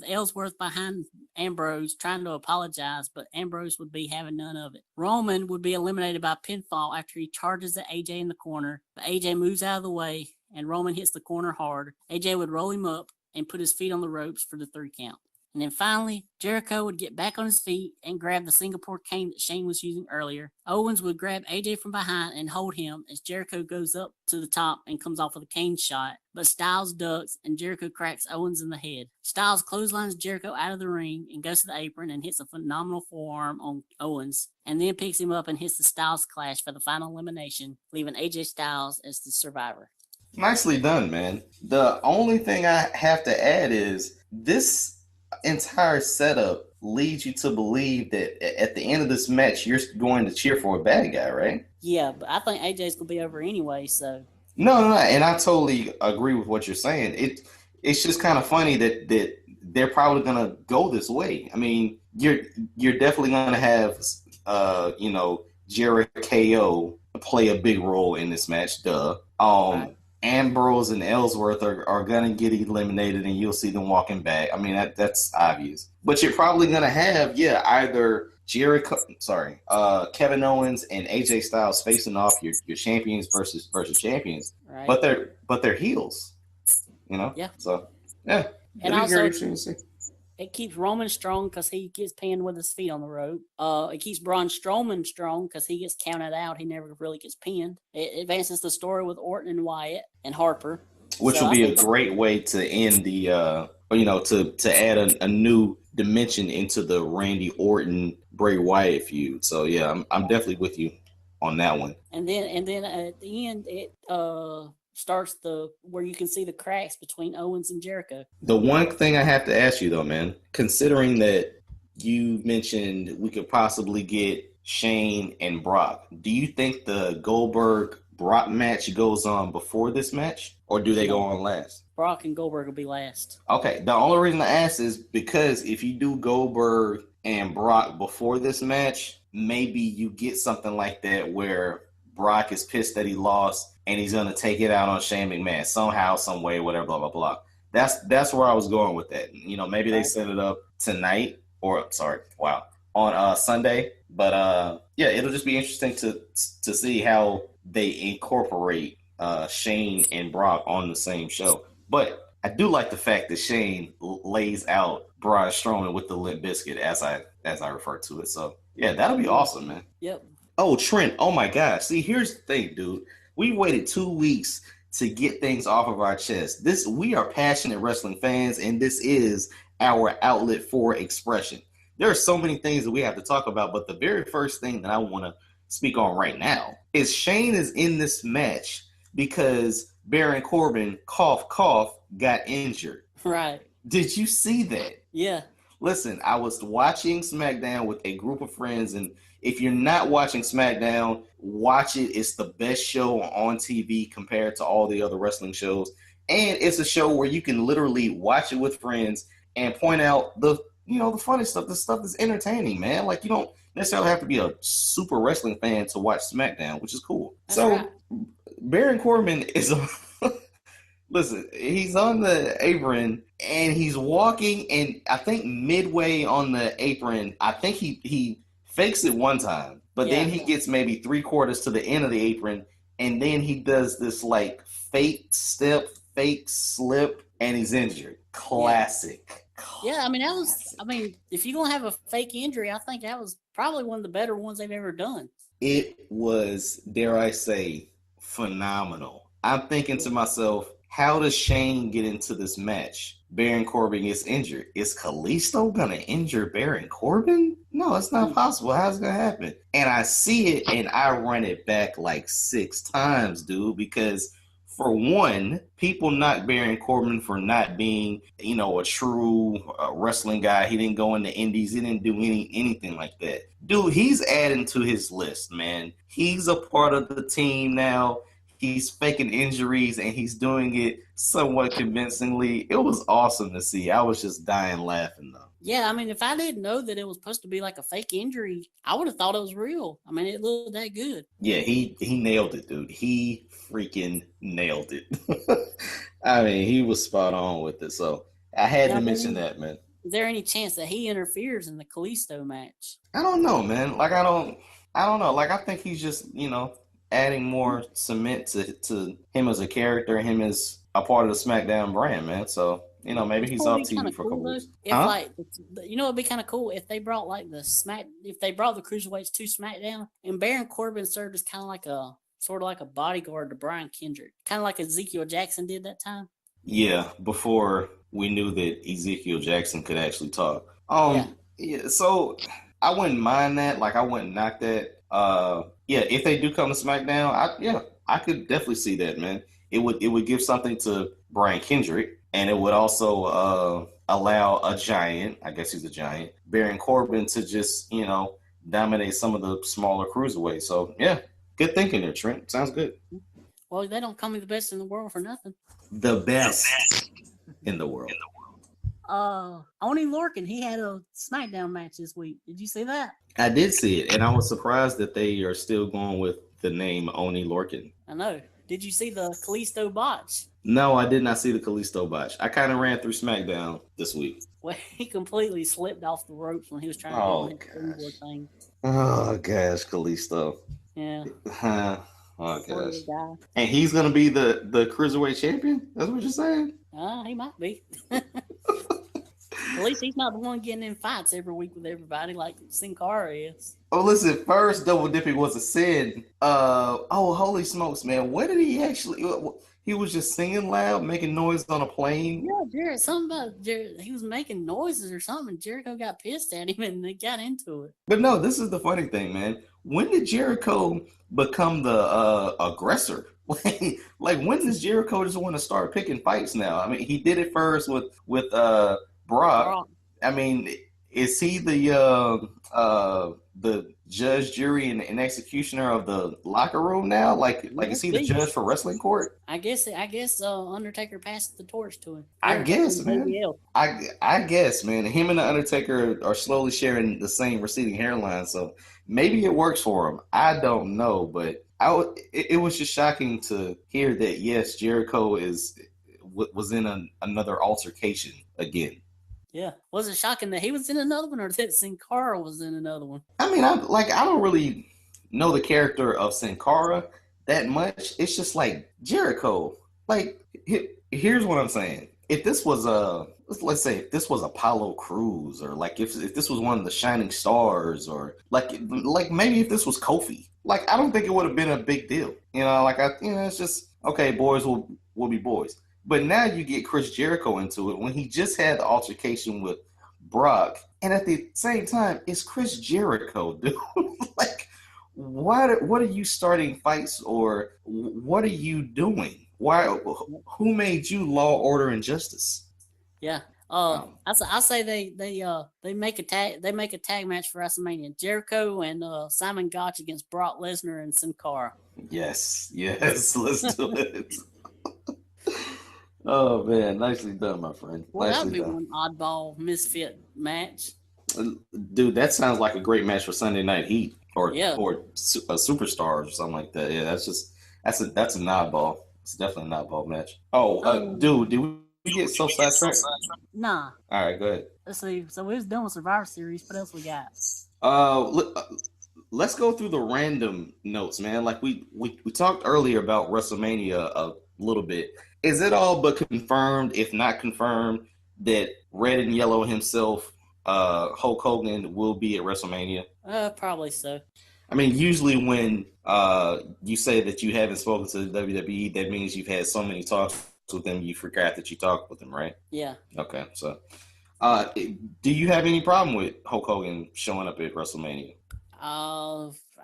Ellsworth behind Ambrose trying to apologize, but Ambrose would be having none of it. Roman would be eliminated by pinfall after he charges at AJ in the corner, but AJ moves out of the way, and Roman hits the corner hard. AJ would roll him up and put his feet on the ropes for the 3 count. And then finally, Jericho would get back on his feet and grab the Singapore cane that Shane was using earlier. Owens would grab AJ from behind and hold him as Jericho goes up to the top and comes off with a cane shot. But Styles ducks and Jericho cracks Owens in the head. Styles clotheslines Jericho out of the ring and goes to the apron and hits a phenomenal forearm on Owens, and then picks him up and hits the Styles Clash for the final elimination, leaving AJ Styles as the survivor. Nicely done, man. The only thing I have to add is this entire setup leads you to believe that at the end of this match, you're going to cheer for a bad guy, right? Yeah, but I think AJ's going to be over anyway, so. No, and I totally agree with what you're saying. It's just kind of funny that they're probably going to go this way. I mean, you're definitely going to have, Jericho play a big role in this match, duh. Right. Ambrose and Ellsworth are going to get eliminated, and you'll see them walking back. I mean, that's obvious. But you're probably going to have, either Kevin Owens and AJ Styles facing off your champions versus champions. Right. But they're heels, Yeah. So, yeah. And also, it keeps Roman strong because he gets pinned with his feet on the rope. It keeps Braun Strowman strong because he gets counted out. He never really gets pinned. It advances the story with Orton and Wyatt and Harper. Which will be a great way to end the, to add a new dimension into the Randy Orton Bray Wyatt feud. So yeah, I'm definitely with you on that one. And then at the end, starts where you can see the cracks between Owens and Jericho. The one thing I have to ask you though, man, considering that you mentioned we could possibly get Shane and Brock, do you think the Goldberg Brock match goes on before this match, or do they go on last? Brock and Goldberg will be last. Okay, the only reason I ask is because if you do Goldberg and Brock before this match, maybe you get something like that where Brock is pissed that he lost and he's going to take it out on Shane McMahon somehow, some way, whatever, blah, blah, blah. That's where I was going with that. You know, maybe they set it up tonight on Sunday. But, yeah, it'll just be interesting to see how they incorporate Shane and Brock on the same show. But I do like the fact that Shane lays out Braun Strowman with the Limp Bizkit as I refer to it. So, yeah, that'll be awesome, man. Yep. Oh, Trent. Oh, my gosh. See, here's the thing, dude. We waited 2 weeks to get things off of our chest. We are passionate wrestling fans, and this is our outlet for expression. There are so many things that we have to talk about, but the very first thing that I want to speak on right now is Shane is in this match because Baron Corbin, cough, cough, got injured. Right. Did you see that? Yeah. Listen, I was watching SmackDown with a group of friends, and if you're not watching SmackDown, watch it. It's the best show on TV compared to all the other wrestling shows. And it's a show where you can literally watch it with friends and point out the funny stuff, the stuff that's entertaining, man. Like, you don't necessarily have to be a super wrestling fan to watch SmackDown, which is cool. That's right. Baron Corbin is listen, he's on the apron and he's walking, and I think midway on the apron, I think he fakes it one time, but then he gets maybe 3/4 to the end of the apron, and then he does this like fake step, fake slip, and he's injured. Classic. Yeah, I mean, if you're going to have a fake injury, I think that was probably one of the better ones they've ever done. It was, dare I say, phenomenal. I'm thinking to myself, how does Shane get into this match? Baron Corbin gets injured. Is Kalisto going to injure Baron Corbin? No, it's not possible. How's it going to happen? And I see it, and I run it back like 6 times, dude, because for one, people knock Baron Corbin for not being, a true wrestling guy. He didn't go in the indies. He didn't do anything like that. Dude, he's adding to his list, man. He's a part of the team now. He's faking injuries, and he's doing it somewhat convincingly. It was awesome to see. I was just dying laughing, though. Yeah, I mean, if I didn't know that it was supposed to be like a fake injury, I would have thought it was real. I mean, it looked that good. Yeah, he nailed it, dude. He freaking nailed it. I mean, he was spot on with it. So I had to mention that, man. Is there any chance that he interferes in the Kalisto match? I don't know, man. Like, I don't know. Like, I think he's just, adding more cement to him as a character, him as a part of the SmackDown brand, man. So, maybe he's off TV for a couple weeks. It'd be kind of cool if they brought the Cruiserweights to SmackDown, and Baron Corbin served as kind of like a bodyguard to Brian Kendrick, kind of like Ezekiel Jackson did that time. Yeah, before we knew that Ezekiel Jackson could actually talk. Yeah, so I wouldn't mind that. Like, I wouldn't knock that. If they do come to SmackDown, I could definitely see that, man. It would give something to Brian Kendrick, and it would also allow a giant, I guess he's a giant, Baron Corbin to just, dominate some of the smaller cruiserweights. So, yeah, good thinking there, Trent. Sounds good. Well, they don't call me the best in the world for nothing. The best in the world. Oni Lorcan, he had a SmackDown match this week. Did you see that? I did see it, and I was surprised that they are still going with the name Oni Lorcan. I know. Did you see the Kalisto botch? No, I did not see the Kalisto botch. I kind of ran through SmackDown this week. Well, he completely slipped off the ropes when he was trying to do his thing. Oh, gosh, Kalisto. Yeah. Oh, gosh. And he's going to be the Cruiserweight champion? That's what you're saying? He might be. At least he's not the one getting in fights every week with everybody like Sin Cara is. Oh, listen, first double dipping was a sin. Holy smokes, man. What did he actually... He was just singing loud, making noise on a plane? Yeah, something about Jared. He was making noises or something, and Jericho got pissed at him, and they got into it. But no, this is the funny thing, man. When did Jericho become the aggressor Like when does Jericho just want to start picking fights now? I mean, he did it first with Brock. I mean, is he the judge, jury, and executioner of the locker room now? Like is he the judge for wrestling court? I guess Undertaker passed the torch to him. I guess, man. I guess, man. Him and the Undertaker are slowly sharing the same receding hairline, so maybe it works for him. I don't know, but it was just shocking to hear that yes, Jericho was in another altercation again. Yeah, was it shocking that he was in another one, or that Sin Cara was in another one? I mean, I don't really know the character of Sin Cara that much. It's just like Jericho. Like, here's what I'm saying. If this was let's say if this was Apollo Crews, or like if this was one of the Shining Stars, or like maybe if this was Kofi, like I don't think it would have been a big deal. You know, like it's just okay. Boys will be boys. But now you get Chris Jericho into it when he just had the altercation with Brock, and at the same time, it's Chris Jericho, dude. Like, what are you starting fights, or what are you doing? Why? Who made you Law, Order, and Justice? Yeah. I say they make a tag match for WrestleMania. Jericho and Simon Gotch against Brock Lesnar and Sin Cara. Yes, let's do it. Oh man, nicely done, my friend. Well, that'd be one oddball misfit match. Dude, that sounds like a great match for Sunday Night Heat or Superstars or something like that. Yeah, that's an oddball. It's definitely an oddball match. Dude, did we get so sidetracked? Nah. All right, go ahead. Let's see. So we was done with Survivor Series. What else we got? Let's go through the random notes, man. Like we talked earlier about WrestleMania a little bit. Is it all but confirmed, if not confirmed, that Red and Yellow himself, Hulk Hogan, will be at WrestleMania? Probably so. I mean, usually when you say that you haven't spoken to the WWE, that means you've had so many talks with them, you forgot that you talked with them, right? Yeah. Okay, so do you have any problem with Hulk Hogan showing up at WrestleMania?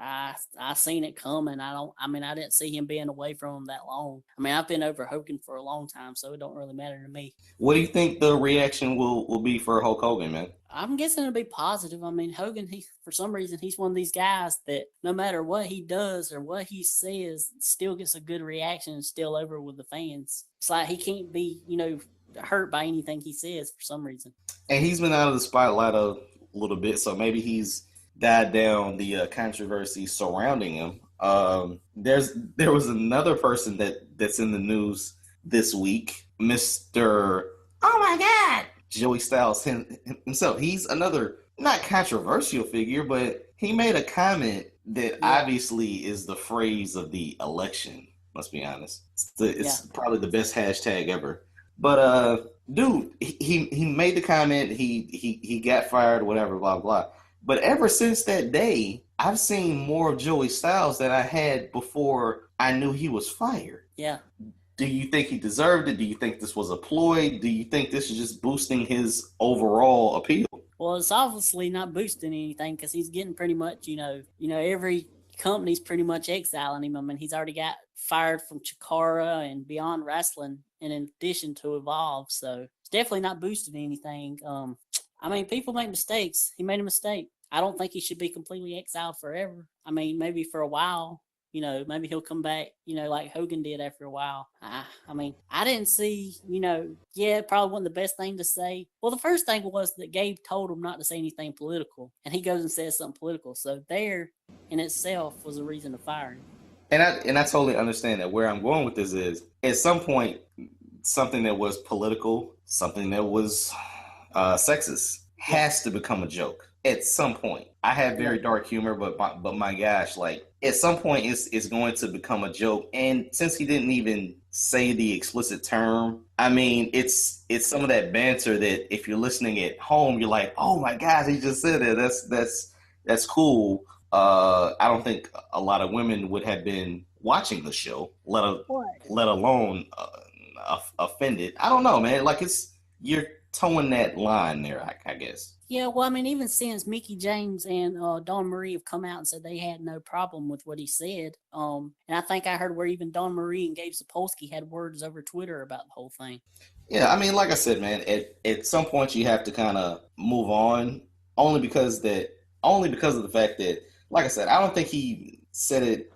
I seen it coming. I didn't see him being away from him that long. I mean, I've been over Hogan for a long time, so it don't really matter to me. What do you think the reaction will be for Hulk Hogan, man? I'm guessing it'll be positive. I mean, Hogan, for some reason, he's one of these guys that no matter what he does or what he says, still gets a good reaction and still over with the fans. It's like he can't be, hurt by anything he says for some reason. And he's been out of the spotlight a little bit, so maybe he's died down the controversy surrounding him. There was another person that's in the news this week, Mr. Oh my God, Joey Styles himself. He's another not controversial figure, but he made a comment that obviously is the phrase of the election. Let's be honest. It's probably the best hashtag ever. But dude, he made the comment. He got fired, whatever, blah blah. But ever since that day, I've seen more of Joey Styles than I had before I knew he was fired. Yeah. Do you think he deserved it? Do you think this was a ploy? Do you think this is just boosting his overall appeal? Well, it's obviously not boosting anything because he's getting pretty much, every company's pretty much exiling him. I mean, he's already got fired from Chikara and Beyond Wrestling, and in addition to Evolve. So it's definitely not boosting anything. I mean, people make mistakes. He made a mistake. I don't think he should be completely exiled forever. I mean, maybe for a while, maybe he'll come back, like Hogan did after a while. I mean, I didn't see, probably wasn't the best thing to say. Well, the first thing was that Gabe told him not to say anything political, and he goes and says something political. So there in itself was a reason to fire him. And I totally understand that. Where I'm going with this is, at some point, something that was political, something that was sexist has to become a joke at some point. I have very dark humor, but my gosh, like at some point it's going to become a joke. And since he didn't even say the explicit term, I mean, it's some of that banter that if you're listening at home, you're like, oh my gosh, he just said it. That's cool. I don't think a lot of women would have been watching the show, let alone offended. I don't know, man. Like towing that line there, I guess. Yeah, well, I mean, even since Mickey James and Dawn Marie have come out and said they had no problem with what he said, and I think I heard where even Dawn Marie and Gabe Sapolsky had words over Twitter about the whole thing. Yeah, I mean, like I said, man, at some point you have to kind of move on, only because of the fact that, like I said, I don't think he said it.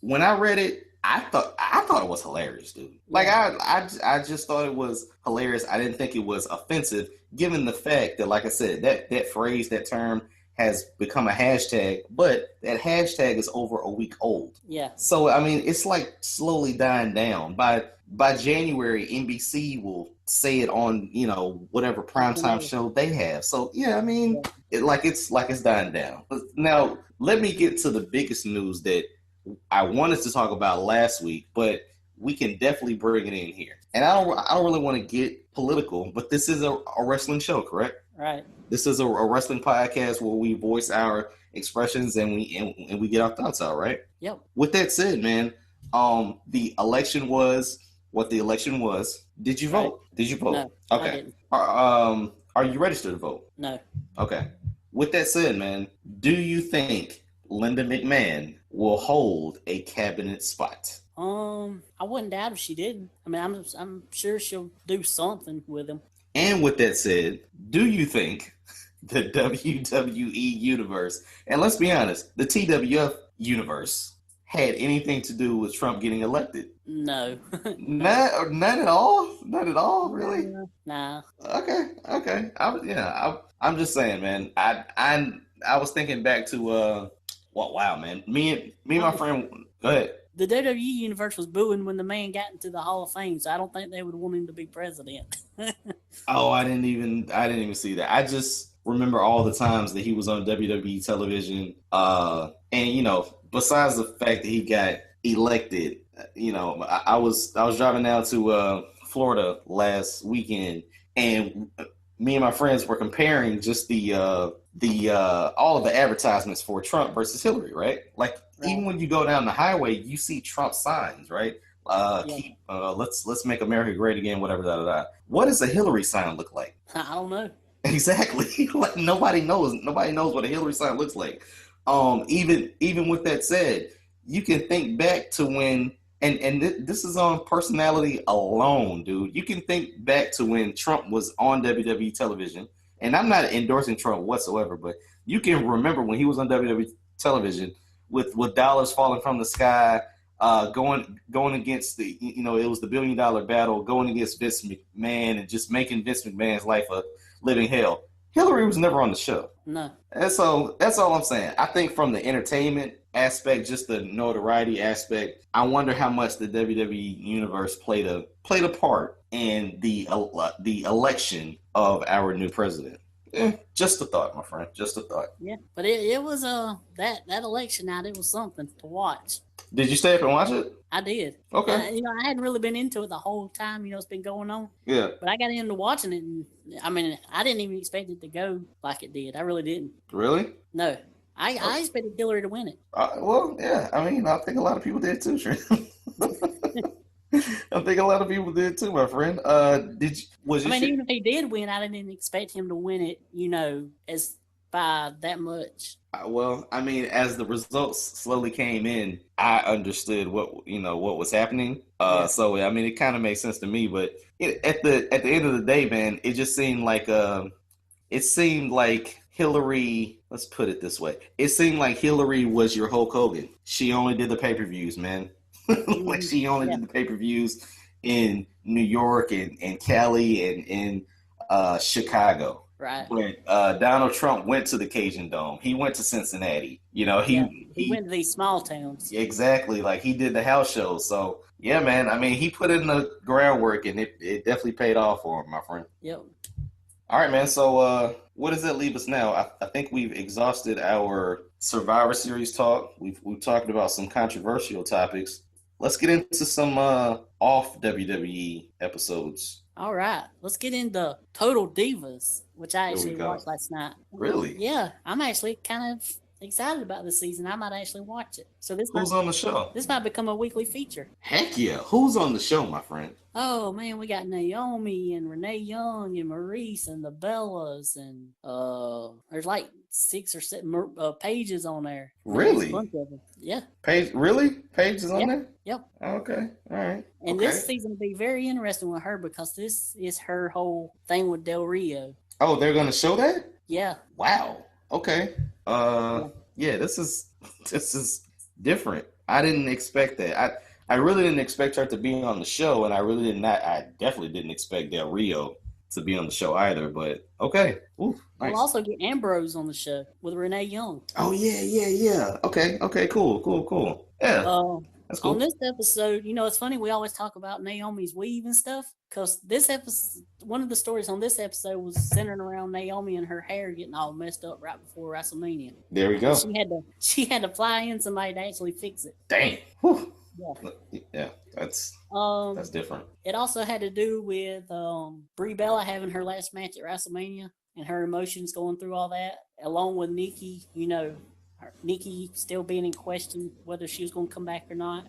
When I read it, I thought it was hilarious, dude. Like I just thought it was hilarious. I didn't think it was offensive, given the fact that, like I said, that phrase, that term has become a hashtag, but that hashtag is over a week old. Yeah. So I mean, it's like slowly dying down. By January, NBC will say it on, whatever primetime show they have. So yeah, I mean, it's dying down. Now let me get to the biggest news that I wanted to talk about last week, but we can definitely bring it in here. And I don't really want to get political, but this is a wrestling show, correct? Right. This is a wrestling podcast where we voice our expressions and we get our thoughts out, right? Yep. With that said, man, the election was what the election was. Did you vote? Did you vote? No, okay. I didn't. Are you registered to vote? No. Okay. With that said, man, do you think Linda McMahon will hold a cabinet spot? I wouldn't doubt if she didn't. I mean, I'm sure she'll do something with him. And with that said, do you think the WWE universe, and let's be honest, the TWF universe, had anything to do with Trump getting elected? No. None at all? None at all, really? Nah. Okay. I'm just saying, man. I was thinking back to wow, man. Me and my friend. Go ahead. The WWE universe was booing when the man got into the Hall of Fame, so I don't think they would want him to be president. Oh, I didn't even see that. I just remember all the times that he was on WWE television. And besides the fact that he got elected, I was driving down to Florida last weekend, and me and my friends were comparing just the all of the advertisements for Trump versus Hillary, right? Like, even when you go down the highway, you see Trump signs, right? Let's make America great again, whatever. What does a Hillary sign look like? I don't know. Exactly. Like, nobody knows what a Hillary sign looks like. Even with that said, you can think back to when, and this is on personality alone, dude. You can think back to when Trump was on WWE television, and I'm not endorsing Trump whatsoever, but you can remember when he was on WWE television with dollars falling from the sky, going against the, it was the $1 billion battle, going against Vince McMahon and just making Vince McMahon's life a living hell. Hillary was never on the show. No. And so that's all I'm saying. I think from the entertainment aspect, just the notoriety aspect, I wonder how much the WWE universe played a part in the election of our new president. Just a thought, my friend. Just a thought. Yeah, but it was that election night. It was something to watch. Did you stay up and watch it? I did. Okay. I hadn't really been into it the whole time. It's been going on. Yeah. But I got into watching it, and I mean, I didn't even expect it to go like it did. I really didn't. Really? No. I expected Hillary to win it. Well, yeah. I mean, I think a lot of people did too, Trent. I think a lot of people did too, my friend. Even if he did win, I didn't expect him to win it, as by that much. Well, I mean, as the results slowly came in, I understood what was happening. So I mean, it kind of makes sense to me. But at the end of the day, man, it just seemed like Hillary. Let's put it this way: it seemed like Hillary was your Hulk Hogan. She only did the pay-per-views, man. Like, she only did the pay-per-views in New York and Cali and in Chicago. Right. But Donald Trump went to the Cajun Dome. He went to Cincinnati. He went to these small towns. Exactly. Like, he did the house shows. So, yeah, man. I mean, he put in the groundwork, and it definitely paid off for him, my friend. Yep. All right, man. So, what does that leave us now? I think we've exhausted our Survivor Series talk. We've talked about some controversial topics. Let's get into some off WWE episodes. All right. Let's get into Total Divas, which I actually watched last night. Really? Yeah. I'm actually kind of excited about this season. I might actually watch it. So Who's on the show? This might become a weekly feature. Heck yeah. Who's on the show, my friend? Oh man, we got Naomi and Renee Young and Maurice and the Bellas and there's like 6 or 7 pages on there. Really? A bunch of them. Yeah. Paige is on there? Yep. Okay. All right. And this season will be very interesting with her because this is her whole thing with Del Rio. Oh, they're gonna show that? Yeah. Wow. Okay. Yeah, this is different. I didn't expect that. I really didn't expect her to be on the show, and I definitely didn't expect Del Rio to be on the show either, but okay. Ooh, nice. We'll also get Ambrose on the show with Renee Young. Oh, yeah. Okay, cool. Yeah, that's cool. On this episode, it's funny, we always talk about Naomi's weave and stuff, because this episode, one of the stories on this episode was centering around Naomi and her hair getting all messed up right before WrestleMania. There we go. She had to fly in somebody to actually fix it. Dang. Whew. Yeah, that's different. It also had to do with Brie Bella having her last match at WrestleMania and her emotions going through all that, along with Nikki. Nikki still being in question whether she was going to come back or not.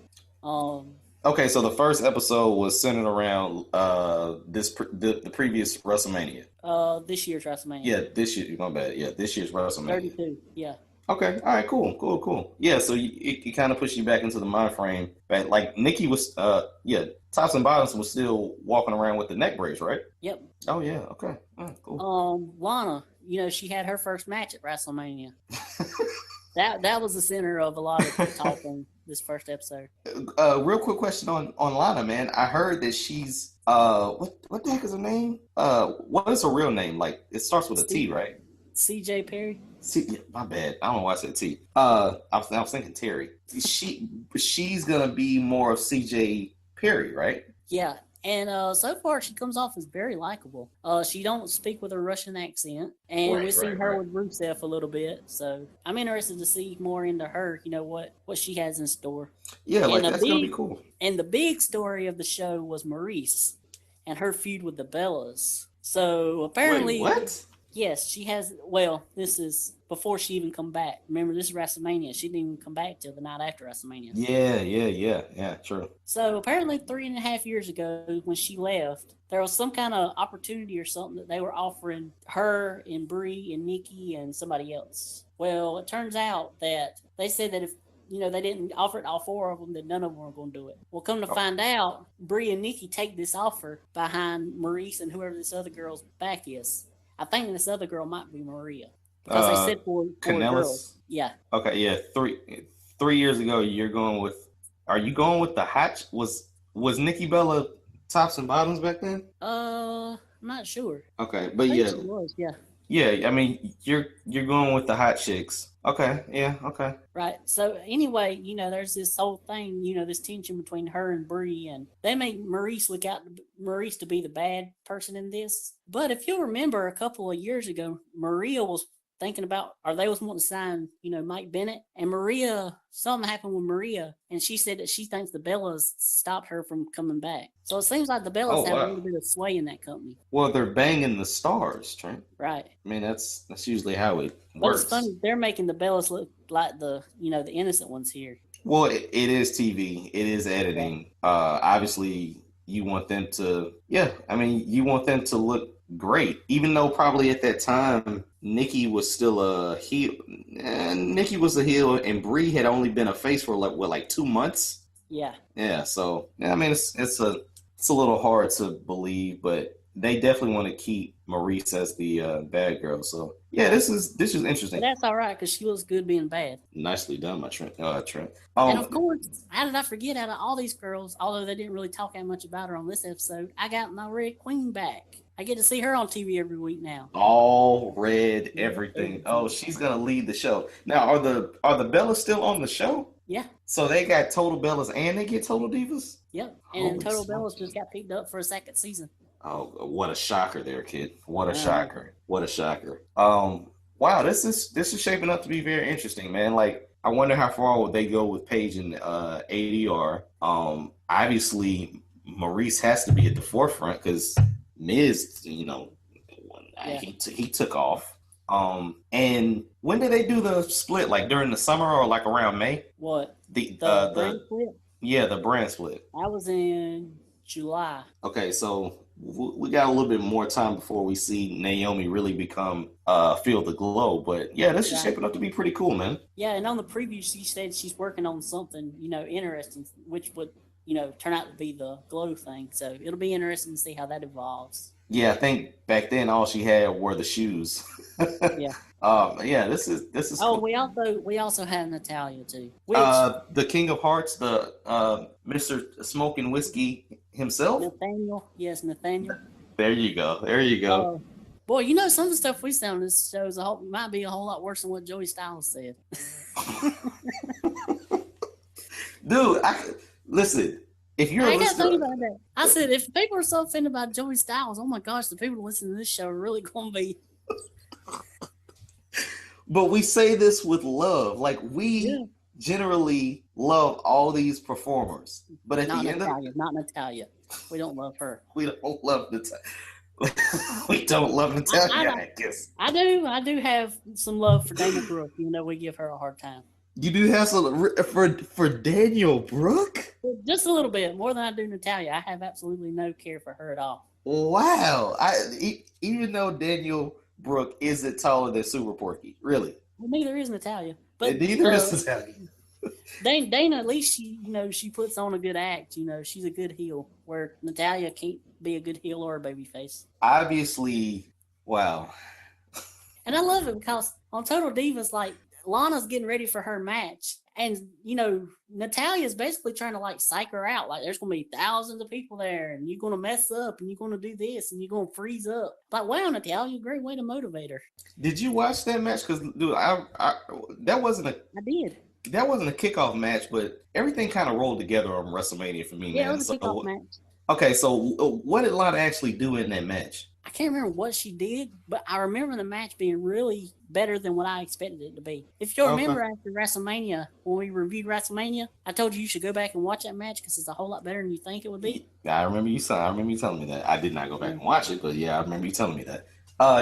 Okay, so the first episode was centered around the previous WrestleMania. This year's WrestleMania. Yeah, this year. My bad. Yeah, this year's WrestleMania. 32. Yeah. Okay. All right. Cool. Yeah. So it kind of pushed you back into the mind frame. But like Nikki was, tops and bottoms was still walking around with the neck brace, right? Yep. Oh yeah. Okay. Cool. Lana, she had her first match at WrestleMania. That was the center of a lot of talk on this first episode. Real quick question on Lana, man. I heard that she's what the heck is her name? What is her real name? Like it starts with a T, right? CJ Perry. My bad. I don't know why I said T. I was thinking Terry. She's gonna be more of CJ Perry, right? Yeah. And so far, she comes off as very likable. She don't speak with a Russian accent, and we've seen her with Rusev a little bit. So I'm interested to see more into her. What she has in store. Yeah, that's gonna be cool. And the big story of the show was Maurice and her feud with the Bellas. So apparently, wait, what? Yes, she has. Well, this is before she even come back. Remember, this is WrestleMania. She didn't even come back till the night after WrestleMania. Yeah, true. So apparently 3.5 years ago when she left, there was some kind of opportunity or something that they were offering her and Brie and Nikki and somebody else. Well, it turns out that they said that if they didn't offer it to all 4 of them, that none of them were going to do it. Well, come to find out, Brie and Nikki take this offer behind Maurice and whoever this other girl's back is. I think this other girl might be Maria. Because they said four girls. Yeah. Okay, yeah. 3 years ago, are you going with the hot? Was Nikki Bella tops and bottoms back then? I'm not sure. Okay, but yeah. She was, yeah. Yeah, I mean, you're going with the hot chicks. Okay, yeah, okay. Right. So anyway, there's this whole thing, this tension between her and Brie, and they made Maurice to be the bad person in this. But if you'll remember, a couple of years ago, Maria was thinking about, or they was wanting to sign, Mike Bennett, and something happened with Maria, and she said that she thinks the Bellas stopped her from coming back. So it seems like the Bellas have a little bit of sway in that company. Well, they're banging the stars, Trent. Right. I mean, that's usually how it works. But it's funny, they're making the Bellas look like the innocent ones here. Well, it is TV. It is editing. Obviously, you want them to, look great, even though probably at that time Nikki was still a heel. Nikki was a heel, and Brie had only been a face for like 2 months. Yeah. So I mean, it's a little hard to believe, but they definitely want to keep Maurice as the bad girl. So yeah, this is interesting. But that's all right because she looks good being bad. Nicely done, my Trent. And of course, how did I forget? Out of all these girls, although they didn't really talk that much about her on this episode, I got my Red Queen back. I get to see her on TV every week now. All red, everything. Oh, she's gonna lead the show. Now, are the Bellas still on the show? Yeah. So they got Total Bellas and they get Total Divas? Yep. And Total Bellas just got picked up for a second season. Oh, what a shocker there, kid. What a shocker. Wow, this is shaping up to be very interesting, man. Like, I wonder how far would they go with Paige and ADR. Obviously Maurice has to be at the forefront because Miz, he took off. And when did they do the split? Like during the summer or like around May? What? The brand split? Yeah, the brand split. I was in July. Okay, so we got a little bit more time before we see Naomi really become feel the glow. But yeah, this is shaping up to be pretty cool, man. Yeah, and on the preview, she said she's working on something, interesting, which would, turn out to be the glow thing. So it'll be interesting to see how that evolves. Yeah, I think back then all she had were the shoes. Yeah. Yeah, this is. Oh, we also had Natalia too. The King of Hearts, the Mr. Smoking Whiskey himself. Nathaniel, yes, Nathaniel. There you go. Boy, some of the stuff we said on this show might be a whole lot worse than what Joey Styles said. Dude, listen. If you're I said, if people are so offended by Joey Styles, oh my gosh, the people who listen to this show are really going to be. But we say this with love. Like, we generally love all these performers. But at not the end not Natalia. We don't love her. We don't love Natalia. We don't love Natalia, I guess. I do have some love for Dana Brooke, even though we give her a hard time. You do have some for Daniel Brooke? Just a little bit more than I do Natalia. I have absolutely no care for her at all. Wow! Even though Daniel Brooke isn't taller than Super Porky, really. Well, neither is Natalia. But neither is Natalia. Dana, at least she puts on a good act. She's a good heel, where Natalia can't be a good heel or a babyface. Obviously, wow. And I love it because on Total Divas, like, Lana's getting ready for her match, and Natalia's basically trying to psych her out. Like, there's gonna be thousands of people there, and you're gonna mess up, and you're gonna do this, and you're gonna freeze up. Like, wow, Natalia, great way to motivate her. Did you watch that match? Because, dude, that wasn't a. I did. That wasn't a kickoff match, but everything kind of rolled together on WrestleMania for me. Yeah, man. It was a kickoff match. Okay, so what did Lana actually do in that match? I can't remember what she did, but I remember the match being really better than what I expected it to be. If you'll remember after WrestleMania, when we reviewed WrestleMania, I told you should go back and watch that match because it's a whole lot better than you think it would be. Yeah, I remember you telling me that. I did not go back and watch it, but yeah, I remember you telling me that.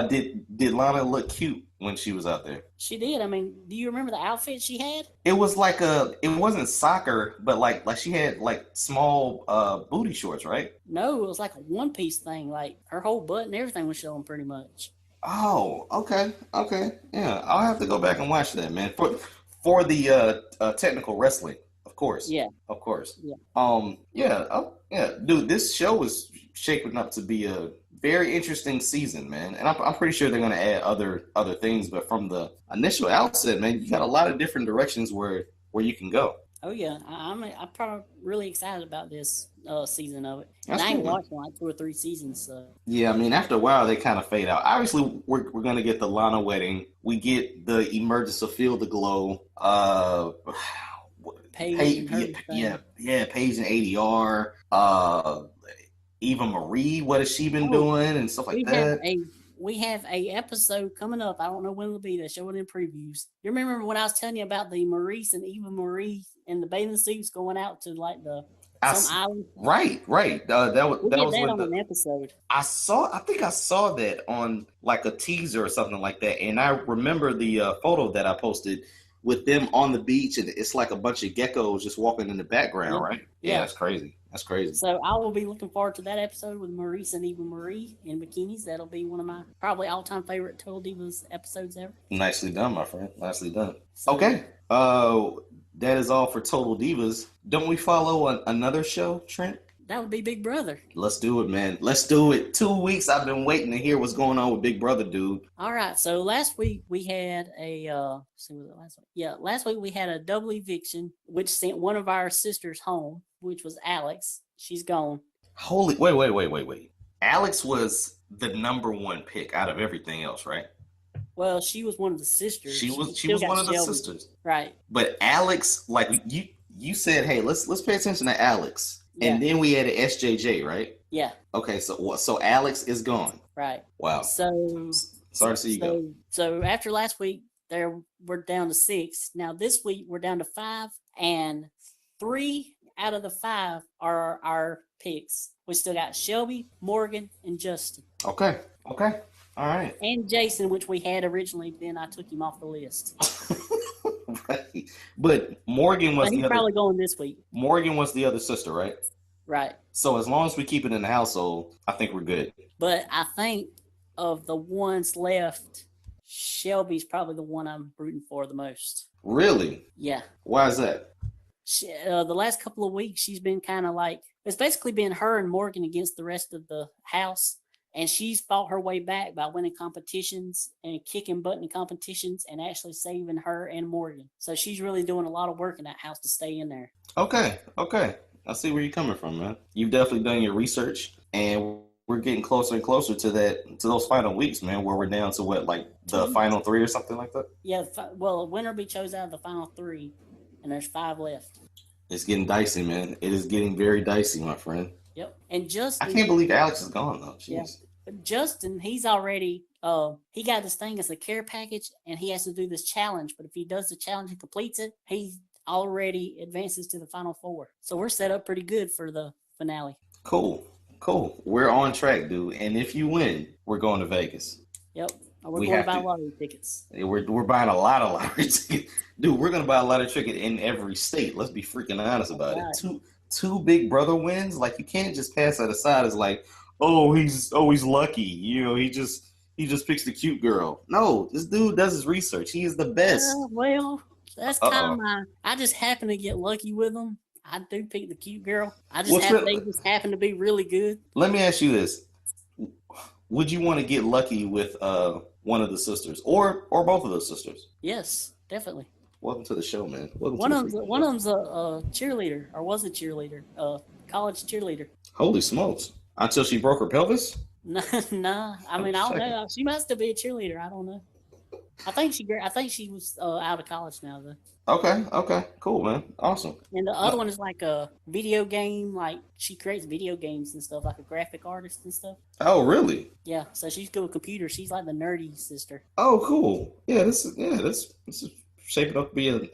Did Lana look cute when she was out there? She did. I mean, do you remember the outfit she had? It was it wasn't soccer, but like she had small booty shorts, right? No, it was like a one-piece thing. Like, her whole butt and everything was showing pretty much. Oh, okay. Yeah, I'll have to go back and watch that, man. For the technical wrestling, of course. Yeah. Of course. Yeah. Yeah. Dude, this show is shaping up to be a very interesting season, man. And I'm pretty sure they're going to add other things, but from the initial outset, man, you got a lot of different directions where you can go. Oh yeah, I'm probably really excited about this season of it. And I ain't watched like 2 or 3 seasons. So. Yeah, I mean, after a while, they kind of fade out. Obviously, we're going to get the Lana wedding. We get the emergence of Feel the Glow. Paige and Paige and ADR. Eva Marie, what has she been doing and stuff like that? We have a episode coming up. I don't know when it'll be. They show it in previews. You remember when I was telling you about the Maurice and Eva Marie and the bathing suits going out to some island? Right. That was on an episode. I think I saw that on like a teaser or something like that, and I remember the photo that I posted with them on the beach, and it's like a bunch of geckos just walking in the background, right? Yeah, that's crazy. That's crazy. So I will be looking forward to that episode with Maurice and Eva Marie in bikinis. That'll be one of my probably all-time favorite Total Divas episodes ever. Nicely done, my friend. Nicely done. Okay. That is all for Total Divas. Don't we follow another show, Trent? That would be Big Brother. Let's do it, man. Let's do it. 2 weeks I've been waiting to hear what's going on with Big Brother, dude. All right. So last week we had last week we had a double eviction, which sent one of our sisters home, which was Alex. She's gone. Wait. Alex was the number one pick out of everything else, right? Well, she was one of the sisters. She was one of the sisters. Right. But Alex, like you said, hey, let's pay attention to Alex. Yeah. And then we added SJJ, right? Yeah. Okay, so Alex is gone. Right. Wow. So sorry to see you go. So after last week, we're down to 6. Now this week we're down to 5, and 3 out of the 5 are our picks. We still got Shelby, Morgan, and Justin. Okay. All right. And Jason, which we had originally, then I took him off the list. Right. But Morgan was he's probably going this week. Morgan was the other sister, right? Right. So as long as we keep it in the household, I think we're good. But I think of the ones left, Shelby's probably the one I'm rooting for the most. Really? Yeah. Why is that? The last couple of weeks, she's been kind of like, it's basically been her and Morgan against the rest of the house. And she's fought her way back by winning competitions and kicking butt in competitions and actually saving her and Morgan. So she's really doing a lot of work in that house to stay in there. Okay. I see where you're coming from, man. You've definitely done your research, and we're getting closer and closer to those final weeks, man, where we're down to what, like the final 3 or something like that? Yeah, well, a winner be chosen out of the final 3, and there's 5 left. It's getting dicey, man. It is getting very dicey, my friend. Yep. And Justin, I can't believe Alex is gone, though. Jeez. Yeah. But Justin, he's already he got this thing as a care package, and he has to do this challenge. But if he does the challenge and completes it, he already advances to the final 4. So we're set up pretty good for the finale. Cool. We're on track, dude. And if you win, we're going to Vegas. Yep. We're going to buy lottery tickets. We're buying a lot of lottery tickets. Dude, we're going to buy a lottery ticket in every state. Let's be freaking honest about it. Two Big Brother wins. Like, you can't just pass that aside as like, he's lucky. You know, he just picks the cute girl. No, this dude does his research. He is the best. Well, that's kind of I just happen to get lucky with him. I do pick the cute girl. They just happen to be really good. Let me ask you this. Would you want to get lucky with one of the sisters or both of those sisters? Yes, definitely. Welcome to the show, man. One of them's a cheerleader, or was a cheerleader, college cheerleader. Holy smokes. Until she broke her pelvis? No. I mean, I don't know. She must still be a cheerleader. I don't know. I think she was out of college now, though. Okay. Cool, man. Awesome. And the other one is like a video game. Like, she creates video games and stuff, like a graphic artist and stuff. Oh, really? Yeah. So she's good with computers. She's like the nerdy sister. Oh, cool. Yeah, this is shaping up to be a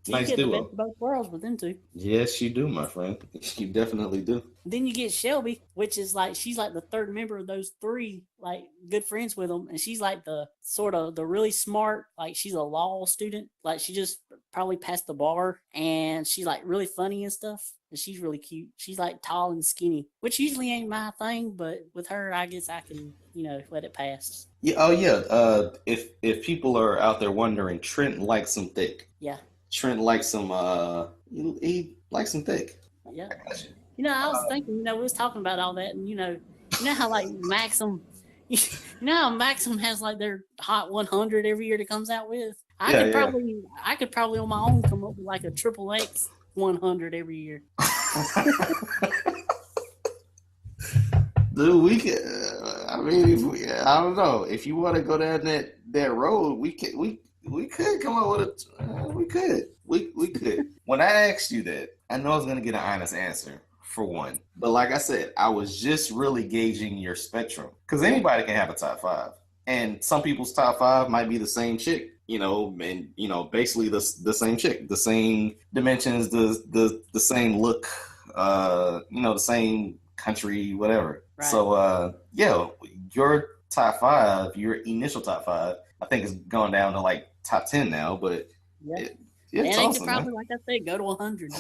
nice duo. You get the best of both worlds with them two. Yes, you do, my friend. You definitely do. Then you get Shelby, which is like, she's like the third member of those 3, like, good friends with them. And she's like the sort of the really smart, like, she's a law student. Like, she just probably passed the bar, and she's like really funny and stuff. And she's really cute. She's like tall and skinny, which usually ain't my thing, but with her, I guess I can, let it pass. Yeah. Oh, yeah. If people are out there wondering, Trent likes them thick. Yeah. Trent likes them. He likes them thick. Yeah. I was thinking. We was talking about all that, and you know how like Maxim, how Maxim has like their Hot 100 every year that comes out with. I could probably on my own come up with like a triple X 100 every year. Dude, we could. I don't know. If you want to go down that road, we could come up with we could. When I asked you that, I know I was gonna get an honest answer for one. But like I said, I was just really gauging your spectrum, because anybody can have a top 5, and some people's top 5 might be the same chick. And basically the same chick, the same dimensions, the same look, the same country, whatever. Right. So your top 5, your initial top 5, I think is going down to like top 10 now. But it's awesome, could probably, like I said, go to 100.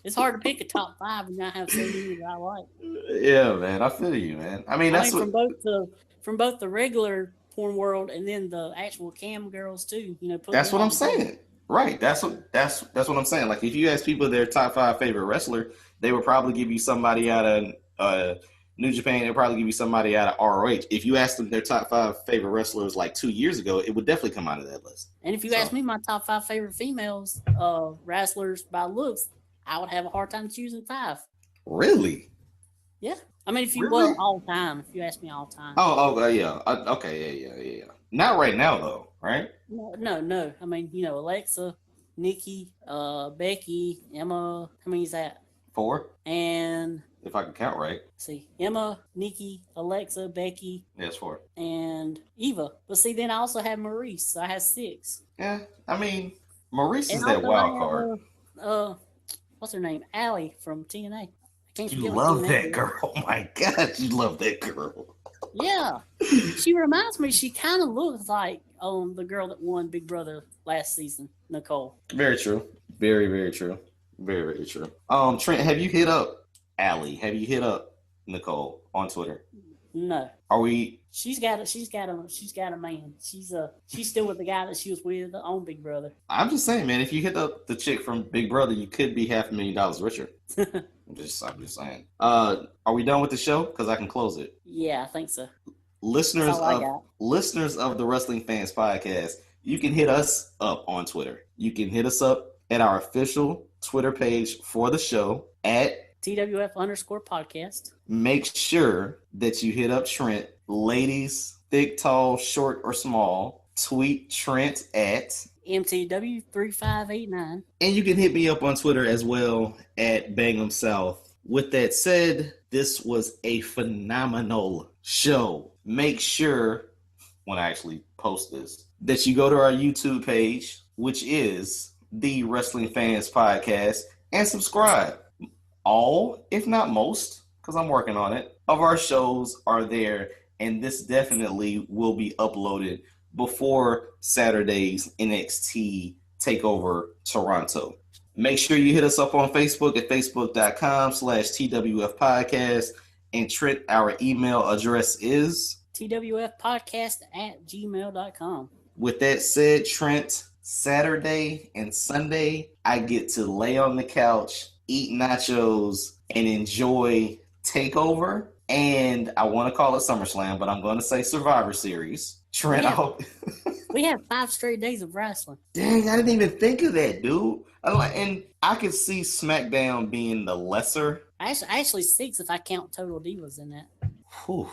It's hard to pick a top 5 and not have so many that I like. Yeah, man, I feel you, man. I mean, from both the regular porn world and then the actual cam girls too. That's what I'm saying. Right. That's what I'm saying. Like, if you ask people their top 5 favorite wrestler, they would probably give you somebody out of New Japan. They'll probably give you somebody out of ROH. If you asked them their top 5 favorite wrestlers like 2 years ago, it would definitely come out of that list. And if you ask me my top 5 favorite females wrestlers by looks, I would have a hard time choosing 5. Really? Yeah. I mean, if you really? All time, if you ask me all time. Oh, yeah. Okay, yeah. Not right now, though, right? No. I mean, Alexa, Nikki, Becky, Emma. How many is that? 4. And if I can count right. See, Emma, Nikki, Alexa, Becky. Yes, 4. And Eva. But see, then I also have Maurice, so I have 6. Yeah, I mean, Maurice is that wild card. What's her name? Allie from TNA. You love that girl. Oh my God, you love that girl. Yeah. She reminds me. She kind of looks like the girl that won Big Brother last season, Nicole. Very true. Very, very true. Very, very true. Trent, have you hit up Allie? Have you hit up Nicole on Twitter? No. Are we? She's got a man. She's still with the guy that she was with on Big Brother. I'm just saying, man. If you hit up the chick from Big Brother, you could be $500,000 richer. I'm just saying. Are we done with the show? Because I can close it. Yeah, I think so. Listeners of the Wrestling Fans Podcast, you can hit us up on Twitter. You can hit us up at our official Twitter page for the show at TWF_podcast. Make sure that you hit up Trent. Ladies, thick, tall, short, or small, tweet Trent at MTW3589. And you can hit me up on Twitter as well at BangEm South. With that said, this was a phenomenal show. Make sure, when I actually post this, that you go to our YouTube page, which is the Wrestling Fans Podcast, and subscribe. All, if not most, because I'm working on it, of our shows are there, and this definitely will be uploaded before Saturday's NXT Takeover Toronto. Make sure you hit us up on Facebook at facebook.com/TWF Podcast. And Trent, our email address is TWFpodcast@gmail.com. With that said, Trent, Saturday and Sunday, I get to lay on the couch, eat nachos, and enjoy Takeover. And I want to call it SummerSlam, but I'm going to say Survivor Series. Trent, I hope. We have 5 straight days of wrestling. Dang, I didn't even think of that, dude. And I could see SmackDown being the lesser. Actually 6 if I count Total Divas in that. Whew.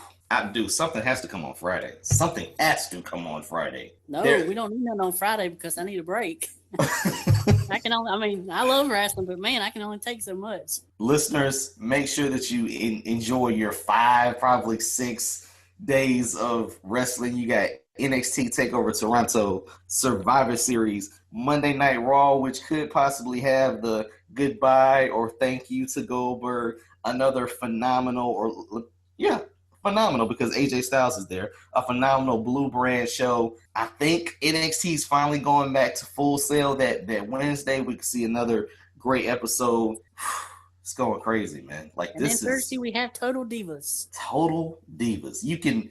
Dude, something has to come on Friday. Something has to come on Friday. No, we don't need nothing on Friday because I need a break. I love wrestling, but man, I can only take so much. Listeners, make sure that you enjoy your 5, probably 6 days of wrestling. You got NXT TakeOver Toronto, Survivor Series, Monday Night Raw, which could possibly have the goodbye or thank you to Goldberg. Another phenomenal because AJ Styles is there. A phenomenal Blue Brand show. I think NXT is finally going back to Full Sail that Wednesday. We can see another great episode. It's going crazy, man. And then Thursday we have Total Divas. Total Divas. You can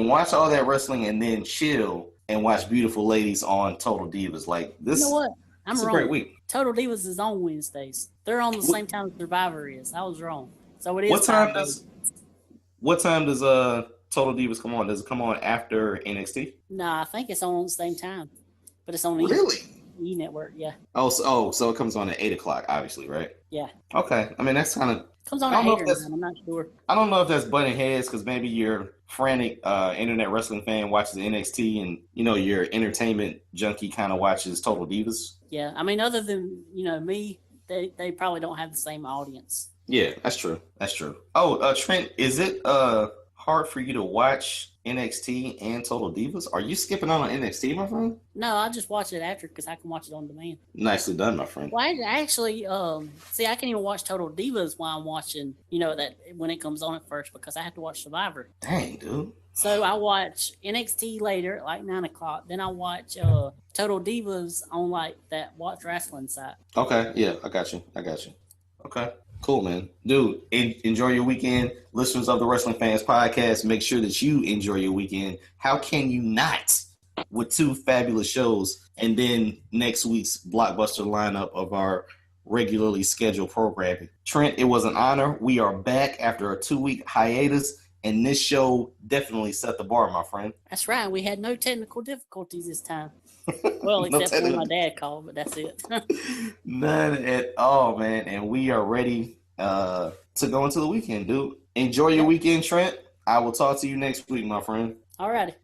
watch all that wrestling and then chill and watch beautiful ladies on Total Divas. Like this. You know what? I'm wrong. A great week. Total Divas is on Wednesdays. They're on the same time as Survivor is. I was wrong. So it is. What time does Total Divas come on? Does it come on after NXT? No, I think it's on the same time, but it's on the E Network. Yeah. So it comes on at 8:00, obviously, right? Yeah. Okay. I mean, that's kind of comes on at 8 or 9. I'm not sure. I don't know if that's butting heads because maybe your frantic internet wrestling fan watches NXT and your entertainment junkie kind of watches Total Divas. Yeah, I mean, other than me, they probably don't have the same audience. Yeah, that's true. Oh, Trent, is it hard for you to watch NXT and Total Divas? Are you skipping out on NXT, my friend? No, I just watch it after because I can watch it on demand. Nicely done, my friend. Well, I actually, I can't even watch Total Divas while I'm watching, that when it comes on at first because I have to watch Survivor. Dang, dude. So I watch NXT later at like 9:00. Then I watch Total Divas on like that Watch Wrestling site. Okay, yeah, I got you. Okay. Cool, man. Dude, enjoy your weekend. Listeners of the Wrestling Fans Podcast, make sure that you enjoy your weekend. How can you not with 2 fabulous shows and then next week's blockbuster lineup of our regularly scheduled programming? Trent, it was an honor. We are back after a 2-week hiatus, and this show definitely set the bar, my friend. That's right. We had no technical difficulties this time. Well, except when my dad called, but that's it. None at all, man. And we are ready to go into the weekend, dude. Enjoy your weekend, Trent. I will talk to you next week, my friend. All righty.